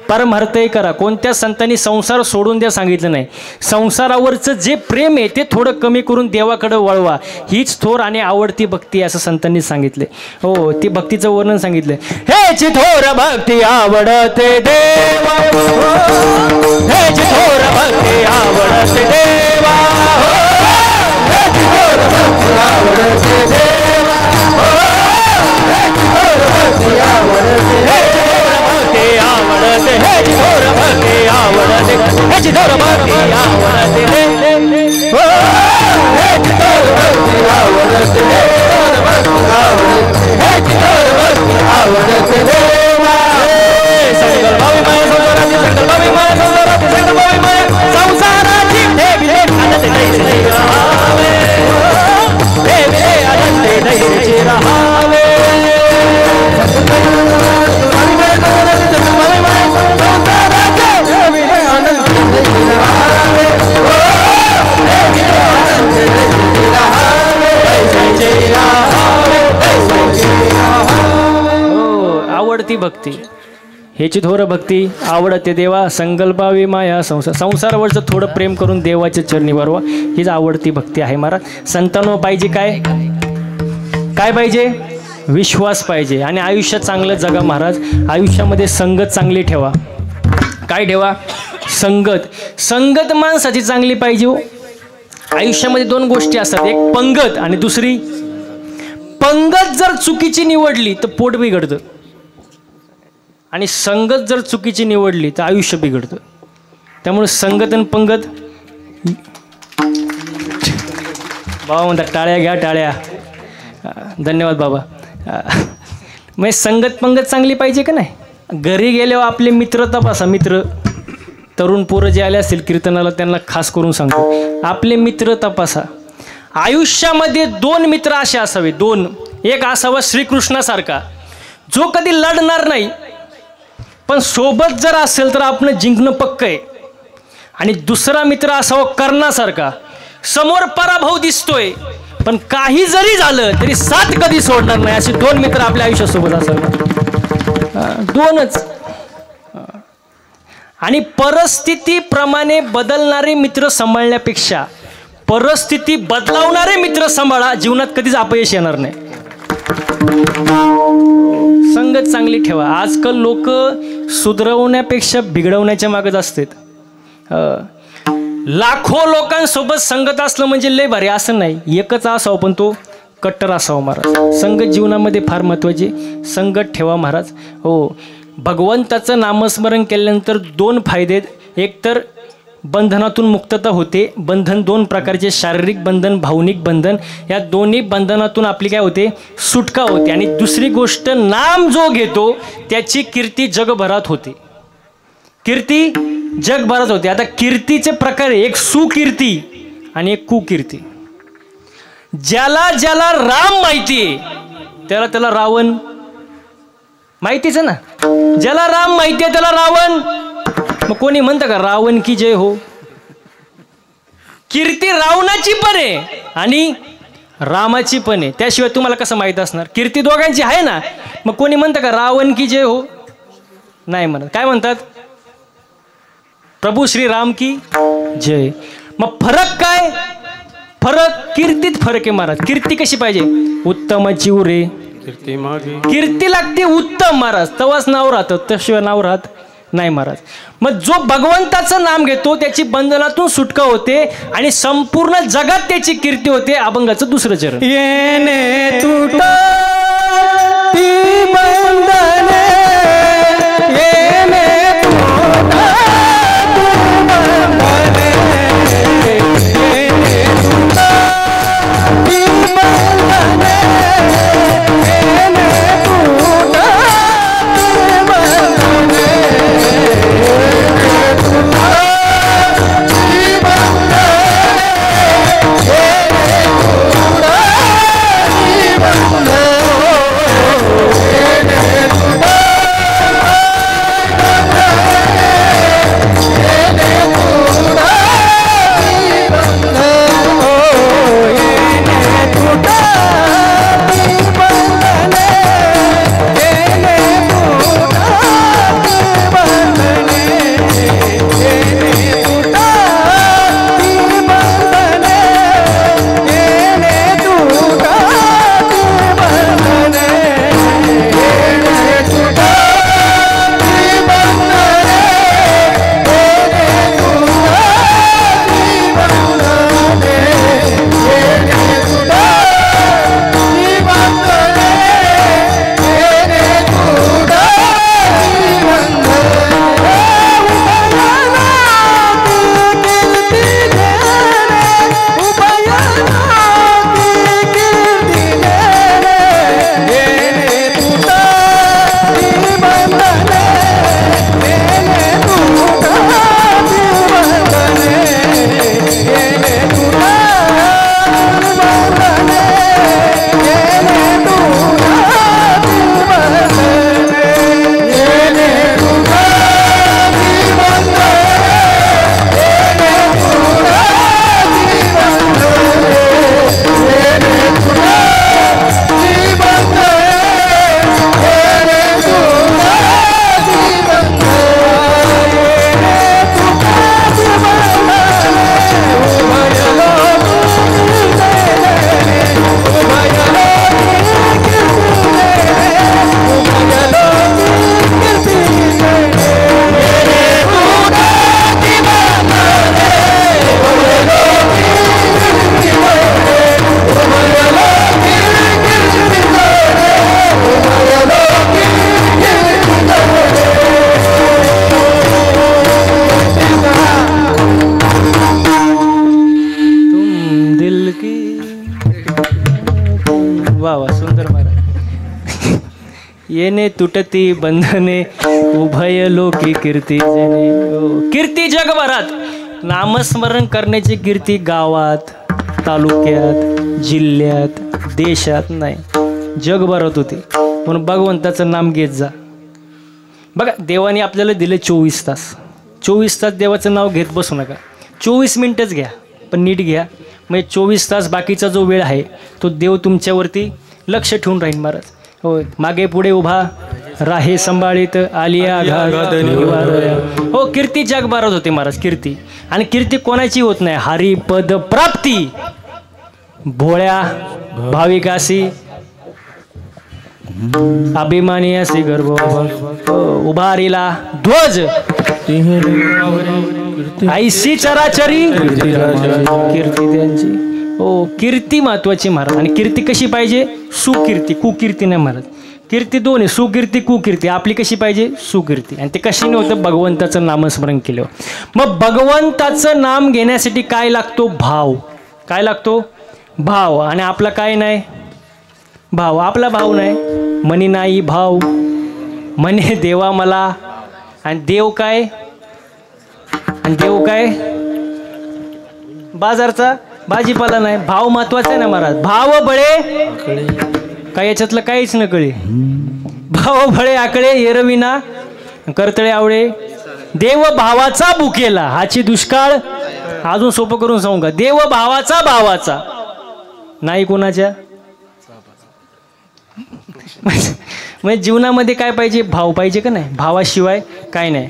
परमार्थही करा. कोणत्या संतांनी संसार सोडून द्या सांगितलं नाही. संसारावरचं जे प्रेम आहे ते थोडं कमी करून देवाकडे वळवा. हीच थोर आणि आवडती भक्ती असं संतांनी सांगितले. हो, ती भक्तीचं वर्णन सांगितलं. हेच थोर भक्ती आवडते देवा, हेच थोर भक्ती आवडते देवा, हेच थोर भक्ती आवडते देवा, हेच थोर भक्ती आवडते, आवडते हे थोर भक्ती आवडते, हे थोर भक्ती आवडते, हो हे थोर भक्ती आवडते, हे थोर भक्ती आवडते देवा. संकल्पावी माय संसाराची, संकल्पावी माय संसाराची, संकल्पावी माय संसाराची देवी आनंद दैसे रहावे, देवी आनंद दैसे रहावे. आवडती भक्ती, ह्याची थोर भक्ती आवडते देवा. संकल्पावी माया संसार, संसारावरचं थोडं प्रेम करून देवाच्या चरणी वरवा. हीच आवडती भक्ती आहे महाराज. संतांनो पाहिजे काय? काय पाहिजे? विश्वास पाहिजे. आणि आयुष्य चांगलं जगा महाराज. आयुष्यामध्ये संगत चांगली ठेवा. काय ठेवा? संगत. संगत माणसाची चांगली पाहिजे हो. आयुष्यामध्ये 2 गोष्टी असतात, एक पंगत आणि दुसरी पंगत. जर चुकीची निवडली तर पोट बिघडतं, आणि संगत जर चुकीची निवडली तर आयुष्य बिघडतं. त्यामुळे संगत आणि पंगत. बाबा म्हणतात टाळ्या घ्या, टाळ्या. धन्यवाद बाबा. मग संगत पंगत चांगली पाहिजे का नाही? घरी गेल्यावर आपले मित्र तपासा. मित्र, तरुण पोरं जे आले असतील कीर्तनाला त्यांना खास करून सांगतो, आपले मित्र तपासा. आयुष्यामध्ये 2 मित्र असे असावे. 2. एक असावा श्रीकृष्णासारखा, जो कधी लढणार नाही, पण सोबत जर असेल तर आपण जिंकणं पक्क आहे. आणि दुसरा मित्र असावा कर्णासारखा, समोर पराभव दिसतोय पण काही जरी झालं तरी साथ कधी सोडणार नाही. असे 2 मित्र आपल्या आयुष्यासोबत असावे. 2च. आणि परिस्थितीप्रमाणे बदलणारे मित्र सांभाळण्यापेक्षा परिस्थिती बदलावणारे मित्र सांभाळा. जीवनात कधीच अपयश येणार नाही. संगत चांगली ठेवा. आजकाल लोक सुधरवण्यापेक्षा बिघडवण्याच्या मागच असतात. लाखो लोकांसोबत संगत असलं म्हणजे लय भारी असं नाही. एकच असावं पण तो कट्टर असावा महाराज. संगत जीवनामध्ये फार महत्त्वाची. संगत ठेवा महाराज. हो, भगवंताचं नामस्मरण केल्यानंतर 2 फायदे आहेत. एक तर बंधनातून मुक्तता होते. बंधन 2 प्रकारचे, शारीरिक बंधन, भावनिक बंधन. या दोन्ही बंधनातून आपली काय होते, सुटका होते. आणि दुसरी गोष्ट, नाम जो घेतो त्याची कीर्ती जगभरात होते. कीर्ती जगभरात होते. आता कीर्तीचे प्रकार, एक सुकीर्ती आणि एक कुकीर्ती. ज्याला ज्याला राम माहिती आहे त्याला त्याला रावण माहितीच ना. ज्याला राम माहिती आहे त्याला रावण. मग कोणी म्हणतं का रावण की जय हो. कीर्ती रावणाची पण आहे आणि रामाची पण आहे. त्याशिवाय तुम्हाला कसं माहीत असणार. कीर्ती दोघांची आहे ना. मग कोणी म्हणतं का रावण की जय हो, नाही म्हणत. काय म्हणतात, प्रभू श्री राम की जय. मग फरक काय, फरक कीर्तीत फरक आहे महाराज. कीर्ती कशी पाहिजे, उत्तमाची उरे कीर्ती लागते उत्तम महाराज, तवाच नाव राहतं, त्याशिवाय नाव राहत नाही महाराज. मग जो भगवंताचं नाम घेतो त्याची बंधनातून सुटका होते आणि संपूर्ण जगात त्याची कीर्ती होते. अभंगाचं दुसरं चरण. येणे तुटा ती बंधने, येणे तुटा ती बंधने, येणे तुटा ती बंधने, येणे तुटा ती बंधने, येणे तुटा ती बंधने, येणे तुटती बंधने उभय लोकी कीर्ती जने. कीर्ती जगभरात. नामस्मरण करण्याची कीर्ती गावात, तालुक्यात, जिल्ह्यात, देशात नाही, जगभरात होते. म्हणून भगवंताचं नाम घेत जा. बघा, देवाने आपल्याला दिले 24 तास. 24 तास देवाचं नाव घेत बसू नका. 24 मिनटंच घ्या, पण नीट घ्या. म्हणजे 24 तास बाकीचा जो वेळ आहे तो देव तुमच्यावरती लक्ष ठेवून राहील महाराज. हो, मागे पुढे उभा राहे संभाळीत आलिया घात. हो, कीर्ती जगभरात होते महाराज. कीर्ती. आणि कीर्ती कोणाची होत नाही, हरिपद प्राप्ती. भोळ्या भाविकासी, अभिमानी असे गर्भ, उभारीला ध्वज, ऐशी चराचरी कीर्ती त्यांची. हो, कीर्ती महत्वाची महाराज. आणि कीर्ती कशी पाहिजे, सुकीर्ती, कुकीर्ती नाही महाराज. कीर्ती दोन आहे, सुकीर्ती कुकीर्ती. आपली कशी पाहिजे? सुकीर्ती. आणि ते कशी नव्हतं? भगवंताचं नामस्मरण केलं. मग भगवंताचं नाम घेण्यासाठी काय लागतो? भाव. काय लागतो? भाव. आणि आपला काय नाही? भाव. आपला भाव नाही. मनी नाही भाव, म्हणे देवा मला. आणि देव काय? आणि देव काय? बाजारचा भाजीपाला नाही. भाव महत्वाचा आहे ना महाराज. भाव बळे काय, याच्यातलं काहीच न कळे. भाव भळे आकळे एरविना करतळे आवळे. देव भावाचा भुकेला हाची दुष्काळ. अजून सोपं करून सांगू का? देव भावाचा भावाचा नाही कोणाच्या. म्हणजे जीवनामध्ये काय पाहिजे? भाव पाहिजे का नाही? भावाशिवाय काय नाही.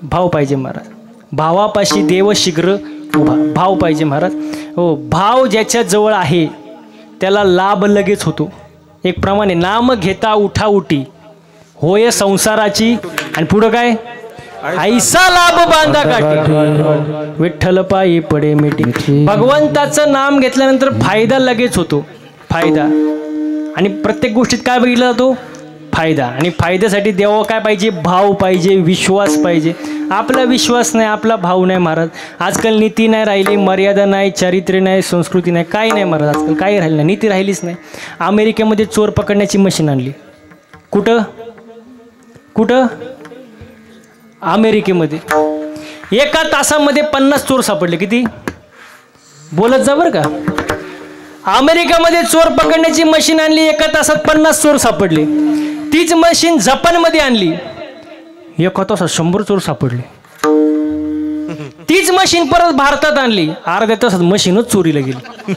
भाव पाहिजे महाराज. भावापाशी देव शीघ्र उभा. भाव पाहिजे महाराज. हो, भाव ज्याच्या जवळ आहे त्याला लाभ लगेच होतो. एक प्रमाणे नाम घेता उठा उठी होय संसाराची. आणि पुढं काय? ऐसा लाभ बांधा काठी विठ्ठल पायी पडे मिठी. भगवंताचं नाम घेतल्यानंतर फायदा लगेच होतो. फायदा. आणि प्रत्येक गोष्टीत काय बघितला जातो? फायदा. आणि फायद्यासाठी देवा काय पाहिजे? भाव पाहिजे, विश्वास पाहिजे. आपला विश्वास नाही, आपला भाव नाही महाराज. आजकाल नीती नाही राहिली, मर्यादा नाही, चारित्र्य नाही, संस्कृती नाही, काही नाही महाराज. आजकाल काही राहिलं नाही, नीती राहिलीच नाही. अमेरिकेमध्ये चोर पकडण्याची मशीन आणली. कुठं? कुठं? अमेरिकेमध्ये. एका तासामध्ये 50 चोर सापडले. किती? बोलत जा बरं का. अमेरिकेमध्ये चोर पकडण्याची मशीन आणली, एका तासात 50 चोर सापडले. तीच मशीन जपानमध्ये आणली, एका तासात 100 चोर सापडले. तीच मशीन परत भारतात आणली, अर्ध्या तासात मशीनच चोरीला गेली.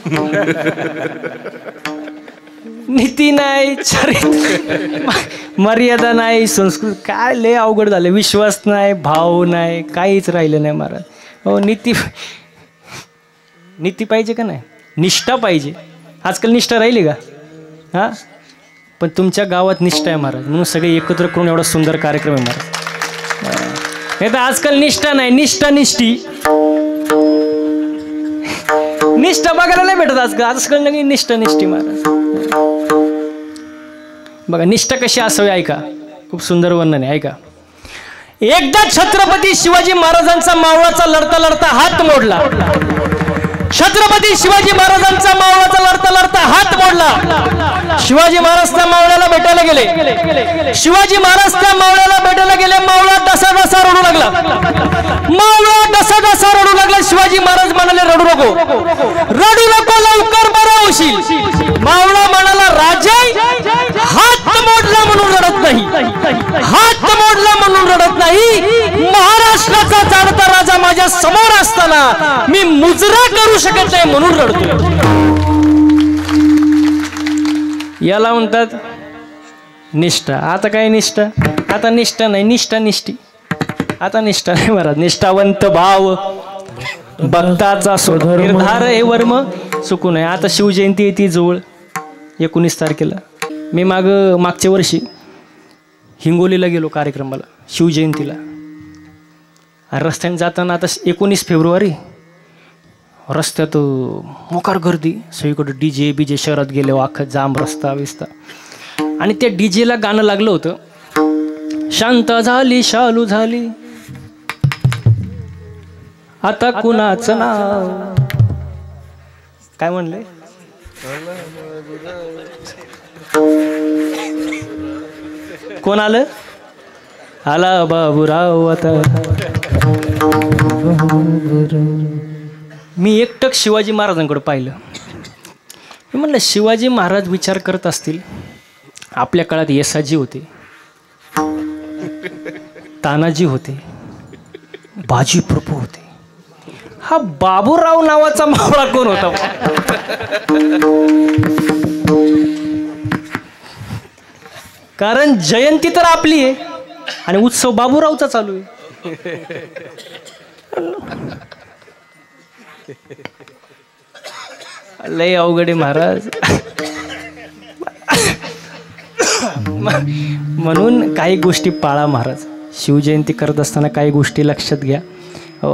नीती नाही, चरित्र, मर्यादा नाही, संस्कृत काय लय अवघड झालं. विश्वास नाही, भाव नाही, काहीच राहिलं नाही महाराज. हो, नीती पाहिजे का नाही? निष्ठा पाहिजे. आजकाल निष्ठा राहिली का? हां, पण तुमच्या गावात निष्ठा आहे महाराज, म्हणून सगळे एकत्र करून एवढा सुंदर कार्यक्रम आहे महाराज. नाही तर आजकाल निष्ठा नाही, निष्ठा निष्ठा बघायला नाही भेटत आजकाल नाही. निष्ठा महाराज. बघा निष्ठा कशी असावी ऐका, खूप सुंदर वर्णन आहे ऐका. एकदा छत्रपती शिवाजी महाराजांचा मावळाचा लढता लढता हात मोडला. छत्रपती शिवाजी महाराजांचा मावळाचा लढता लढता हात मोडला. शिवाजी महाराज त्या मावळ्याला भेटायला गेले. शिवाजी महाराज त्या मावळ्याला भेटायला गेले. मावळा डसा डसा रडू लागला. मावळा डसा डसा रडू लागला. शिवाजी महाराज म्हणाले रडू नको, रडू नको, लवकर बरा होशील. मावळा म्हणाला राजा हात मोडला म्हणून रडत नाही, हात मोडला म्हणून रडत नाही. महाराष्ट्राचा जाणता राजा माझ्या समोर असताना मी मुजरा करू शकत नाही म्हणून रडतो. याला म्हणतात निष्ठा. आता काय निष्ठा? आता निष्ठा नाही, निष्ठी. आता निष्ठा नाही महाराज. निष्ठावंत भाव भक्ताचा निर्धार हे वर्म चुकू नये. आता शिवजयंती येते जवळ 19 तारखेला. मी मागच्या वर्षी हिंगोलीला गेलो कार्यक्रमाला शिवजयंतीला. रस्त्याने जाताना आता 19 फेब्रुवारी रस्त्यात मोकार गर्दी, सगळीकडे डीजे बीजे, शहरात गेले अख्खा जाम रस्ता विस्ता. आणि त्या डीजेला गाणं लागलं होतं, शांत झाली शालू झाली आता कुणाचं नाव. काय म्हणले? कोण आलं? आला बाबूराव आता. मी एकटक शिवाजी महाराजांकडे पाहिलं. मी म्हणलं शिवाजी महाराज विचार करत असतील, आपल्या काळात येसाजी होते, तानाजी होते, बाजी प्रभू होते, हा बाबूराव नावाचा मावळा कोण होता? कारण जयंती तर आपली आहे आणि उत्सव बाबूरावचा चालू आहे. लय अवघड आहे महाराज. म्हणून काही गोष्टी पाळा महाराज. शिवजयंती करत असताना काही गोष्टी लक्षात घ्या.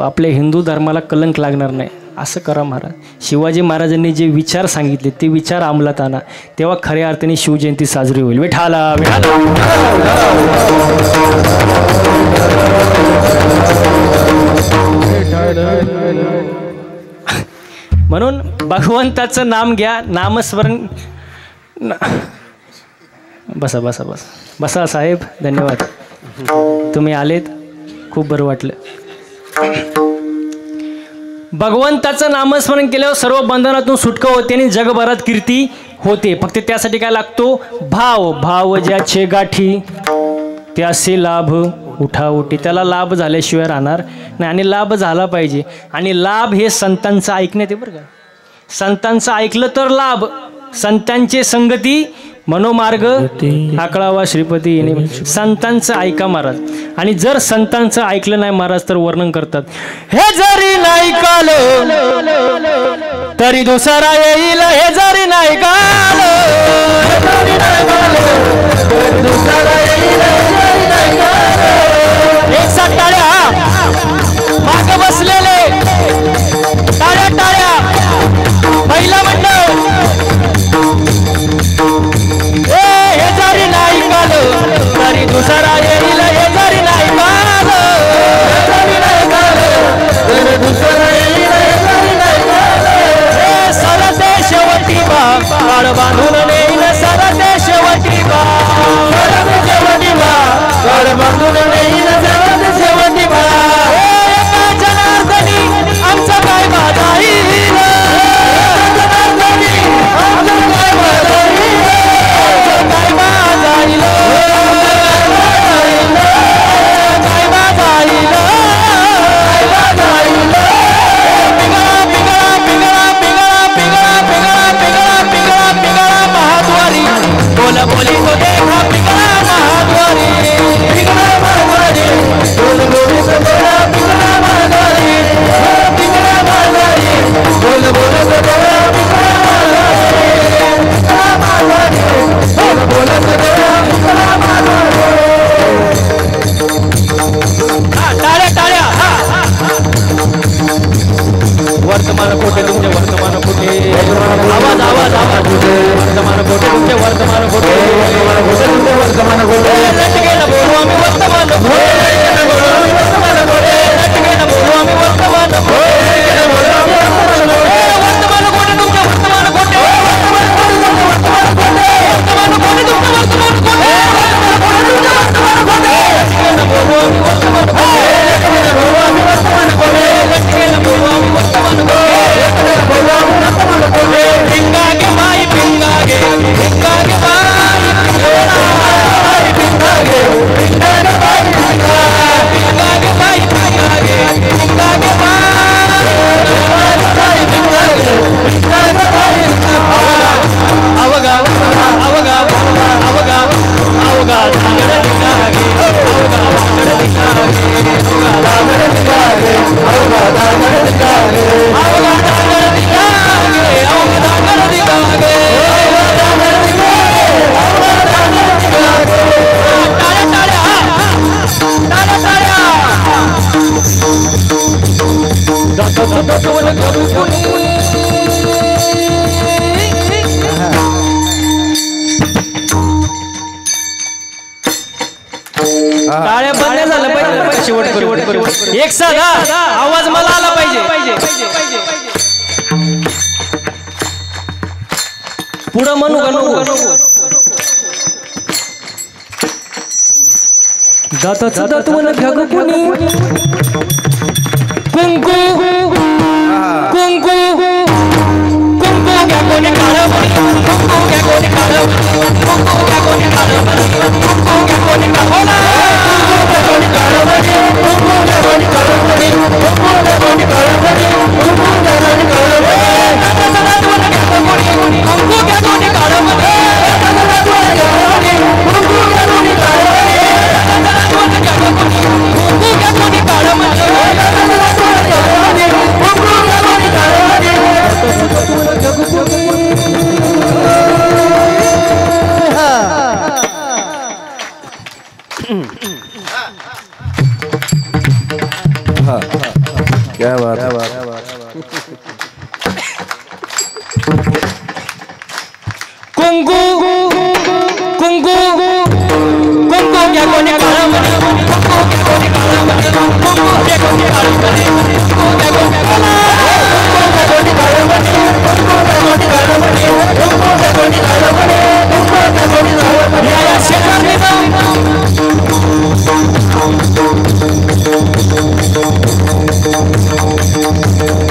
आपल्या हिंदू धर्माला कलंक लागणार नाही. असं करा महाराज. शिवाजी महाराजांनी जे विचार सांगितले ते विचार अंमलात आणा, तेव्हा खऱ्या अर्थाने शिवजयंती साजरी होईल. विठाला विठाला. म्हणून भगवंताचं नाम घ्या, नामस्मरण. बसा बसा बसा बसा साहेब, धन्यवाद, तुम्ही आलेत, खूप बरं वाटलं. भगवंताचं नामस्मरण केल्यावर सर्व बंधनातून सुटका होते आणि जगभरात कीर्ती होते. फक्त त्यासाठी काय लागतो? भाव. भाव ज्याचे गाठी त्याचे लाभ उठाउठी. त्याला लाभ झाल्याशिवाय राहणार नाही आणि लाभ झाला पाहिजे. आणि लाभ हे संतांचं ऐकण्यात आहे बरं का. संतांचं ऐकलं तर लाभ. संतांचे संगती मनोमार्ग आकळावा श्रीपती येणे. संतांचं ऐका महाराज. आणि जर संतांचं ऐकलं नाही महाराज तर वर्णन करतात, हे जरी नाही कालं तरी दुसरा येईल, हे जरी नाही कालं एक साथ टाळ्या, माग बसलेले टाळ्या टाळ्या, पहिला मंडळ. हे जरी नाही कालं तरी दुसरा येईल, हे जरी नाही कालं तरी दुसरा येईल, हे जरी नाही कालं. सरते शेवटी बा काळ बांधून नेईल, सरते शेवटी बा शेवटी बा काळ बांधून नेईल, सरते शेवटी बा. जनार्दनी आमचा काय बाधा येईल, जनार्दनी आमचा काय बाधा येईल, काय बाधा येईल, काय बाधा येईल, काय बाधा येईल. पिंगळा पिंगळा पिंगळा पिंगळा पिंगळा पिंगळा पिंगळा पिंगळा महाद्वारी बोला बोली तो देखा पिंगळा महाद्वारी, पिंगळा महाद्वारी बोल बोली तो देखा पिंगळा महाद्वारी, पिंगळा महाद्वारी बोल बोली तो देखा पिंगळा महाद्वारी, पिंगळा महाद्वारी बोल बोली तो देखा पिंगळा महाद्वारी. टाळ्या टाळ्या. वर्तमान कोठे तुमचे वर्तमान कोठे, आवाज आवाज आवाज. वर्तमान कोठे तुमचे वर्तमान कोठे, तुमचे वर्तमान कोठे. लटकेला बोलू आम्ही वर्तमान कोठे, वर्तमान कोठे. लटकेला बोलू आम्ही वर्तमान कोठे, वर्तमान कोठे तुमचे वर्तमान कोठे, वर्तमान कोठे तुमचे वर्तमान कोठे, वर्तमान कोठे. लटकेला बोलू आम्ही वर्तमान कोठे, लटकेला बोलू आम्ही वर्तमान कोठे, लटकेला बोलू आम्ही वर्तमान कोठे. भिंगागे माई भिंगागे, भिंगागे माई भिंगागे, भिंगागे माई भिंगागे, भिंगागे माई भिंगागे, भिंगागे माई भिंगागे, भिंगागे माई. अवगा अवगा अवगा अवगा धागड भिंगागे, अवगा धागड भिंगागे, अवगा धागड भिंगागे, अवगा धागड भिंगागे, अवगा धागड भिंगागे, अवगा धागड भिंगागे, अवगा धागड भिंगागे, अवगा धागड भिंगागे. टाळ्या टाळ्या टाळ्या टाळ्या. दत्तवन गरुकुनी टाळ्या बंद झालं पाहिजे. शेवट एक साधा आवाज मला आला पाहिजे. पुढं म्हणू का नको? दाताचं दात मला घ्या ग कोणी, कुंकू कुंकू कुंकू घ्या कोणी काढ, कुंकू घ्या कोणी काढ, कुंकू घ्या कोणी काढ, कुंकू घ्या कोणी काढ, कुंकू घ्या कोणी काढ, कुंकू घ्या कोणी काढ, कुंकू घ्या कोणी काढ, कुंकू घ्या कोणी काढ. दाताचं दात मला घ्या ग कोणी, कुंकू घ्या कोणी काढ, दाताचं दात मला घ्या कोणी, कुंकू घ्या कोणी काढ, दाताचं दात मला घ्या ग कोणी, कुंकू घ्या कोणी काढ, दाताचं दात मला घ्या कोणी, कुंकू घ्या कोणी काढ.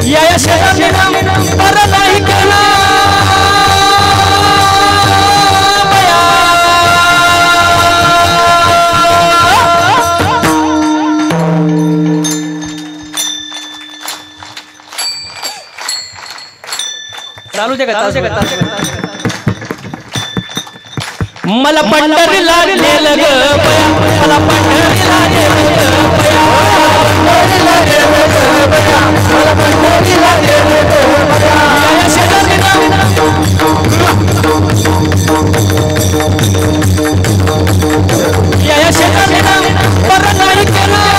या शेजारी बरं नाही केला चालू दे का मला पंढरीला नेलं ग बया मला पंढरीला नेलं ग बया पंढरीला नेलं ग बया मला पंढरीला नेलं ग बया या शेजारी या शेजारी बरं नाही केलं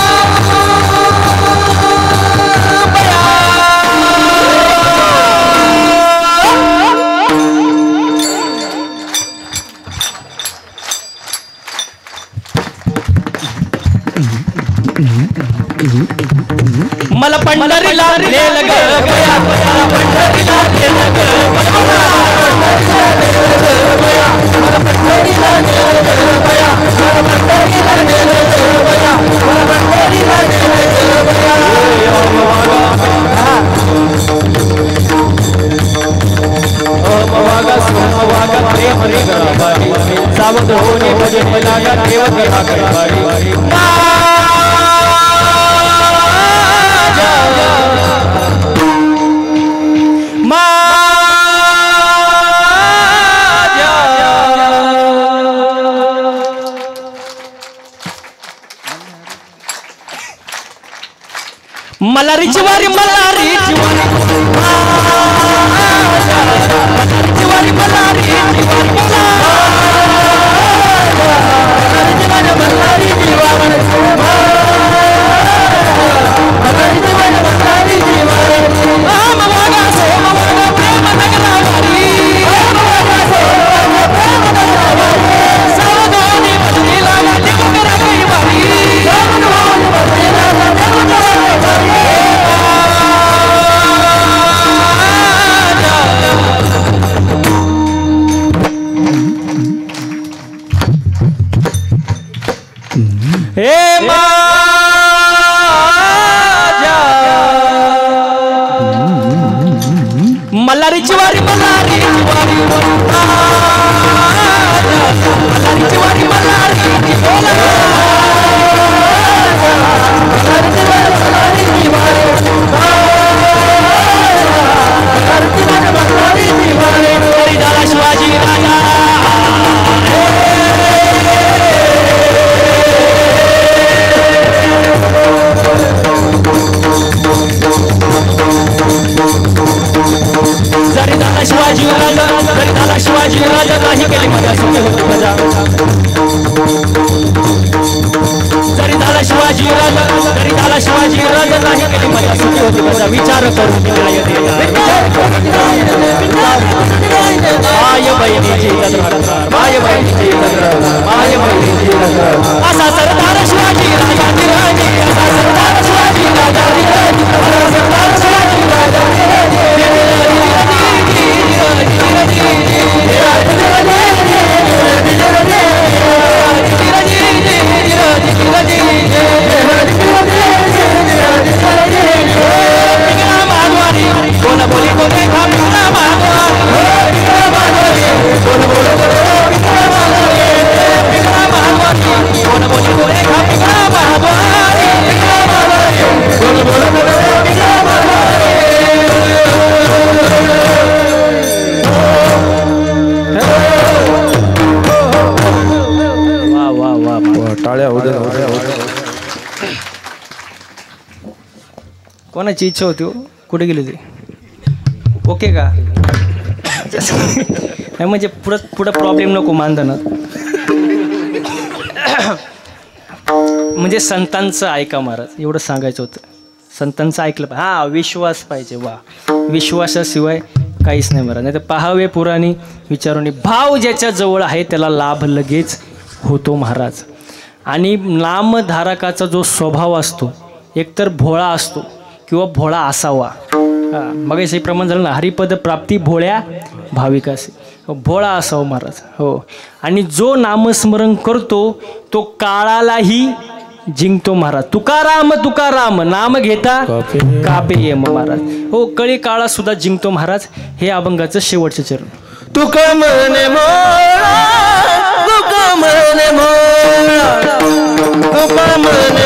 मला पंढरीला नेलं ग बया मला पंढरीला नेलं ग बया मला पंढरीला नेलं ग बया मला पंढरीला नेलं ग बया मला पंढरीला नेलं ग बया सावध होणे भजन लागा देव मलारी चिवारी मलारी चिवारी चिवारी मलारी मलारी चिवारी मलारी चिवारी मलारी चिवारी मलारी शिवाजी राजा शिवाजी राजा जरी झाला शिवाजी राजा नाही केली माझ्या सुखी होती प्रजा जरी झाला शिवाजी राजा जरी झाला शिवाजी राजा नाही केली माझ्या सुखी होती प्रजा विचार करून न्याय माय बहिणीची माय बहिणीची माय बहिणीची असा सरदार शिवाजी राजा असा सरदार शिवाजी राजा असा सरदार शिवाजी राजा कोणाची इच्छा होती कुठे गेली ती ओके का नाही म्हणजे पुढं प्रॉब्लेम नको मानधनात म्हणजे संतांचं ऐका महाराज एवढं सांगायचं होतं संतांचं ऐकलं हा विश्वास पाहिजे वा विश्वासाशिवाय काहीच नाही महाराज नाही तर पाहावे पुराणी विचारून भाव ज्याच्या जवळ आहे त्याला लाभ लगेच होतो महाराज आणि नामधारकाचा जो स्वभाव असतो एकतर भोळा असतो किंवा भोळा असावा. मग हे प्रमाण झालं ना, हरिपद प्राप्ती भोळ्या भाविकासे, भोळा असावा महाराज. हो, आणि जो नामस्मरण करतो तो काळालाही जिंकतो महाराज. तुकाराम तुकाराम नाम घेता कापे येम महाराज. हो, कळी काळा सुद्धा जिंकतो महाराज. हे अभंगाचं शेवटचं चरण. तुका म्हणे मोळा, तुका म्हणे मोळा, तुका म्हणे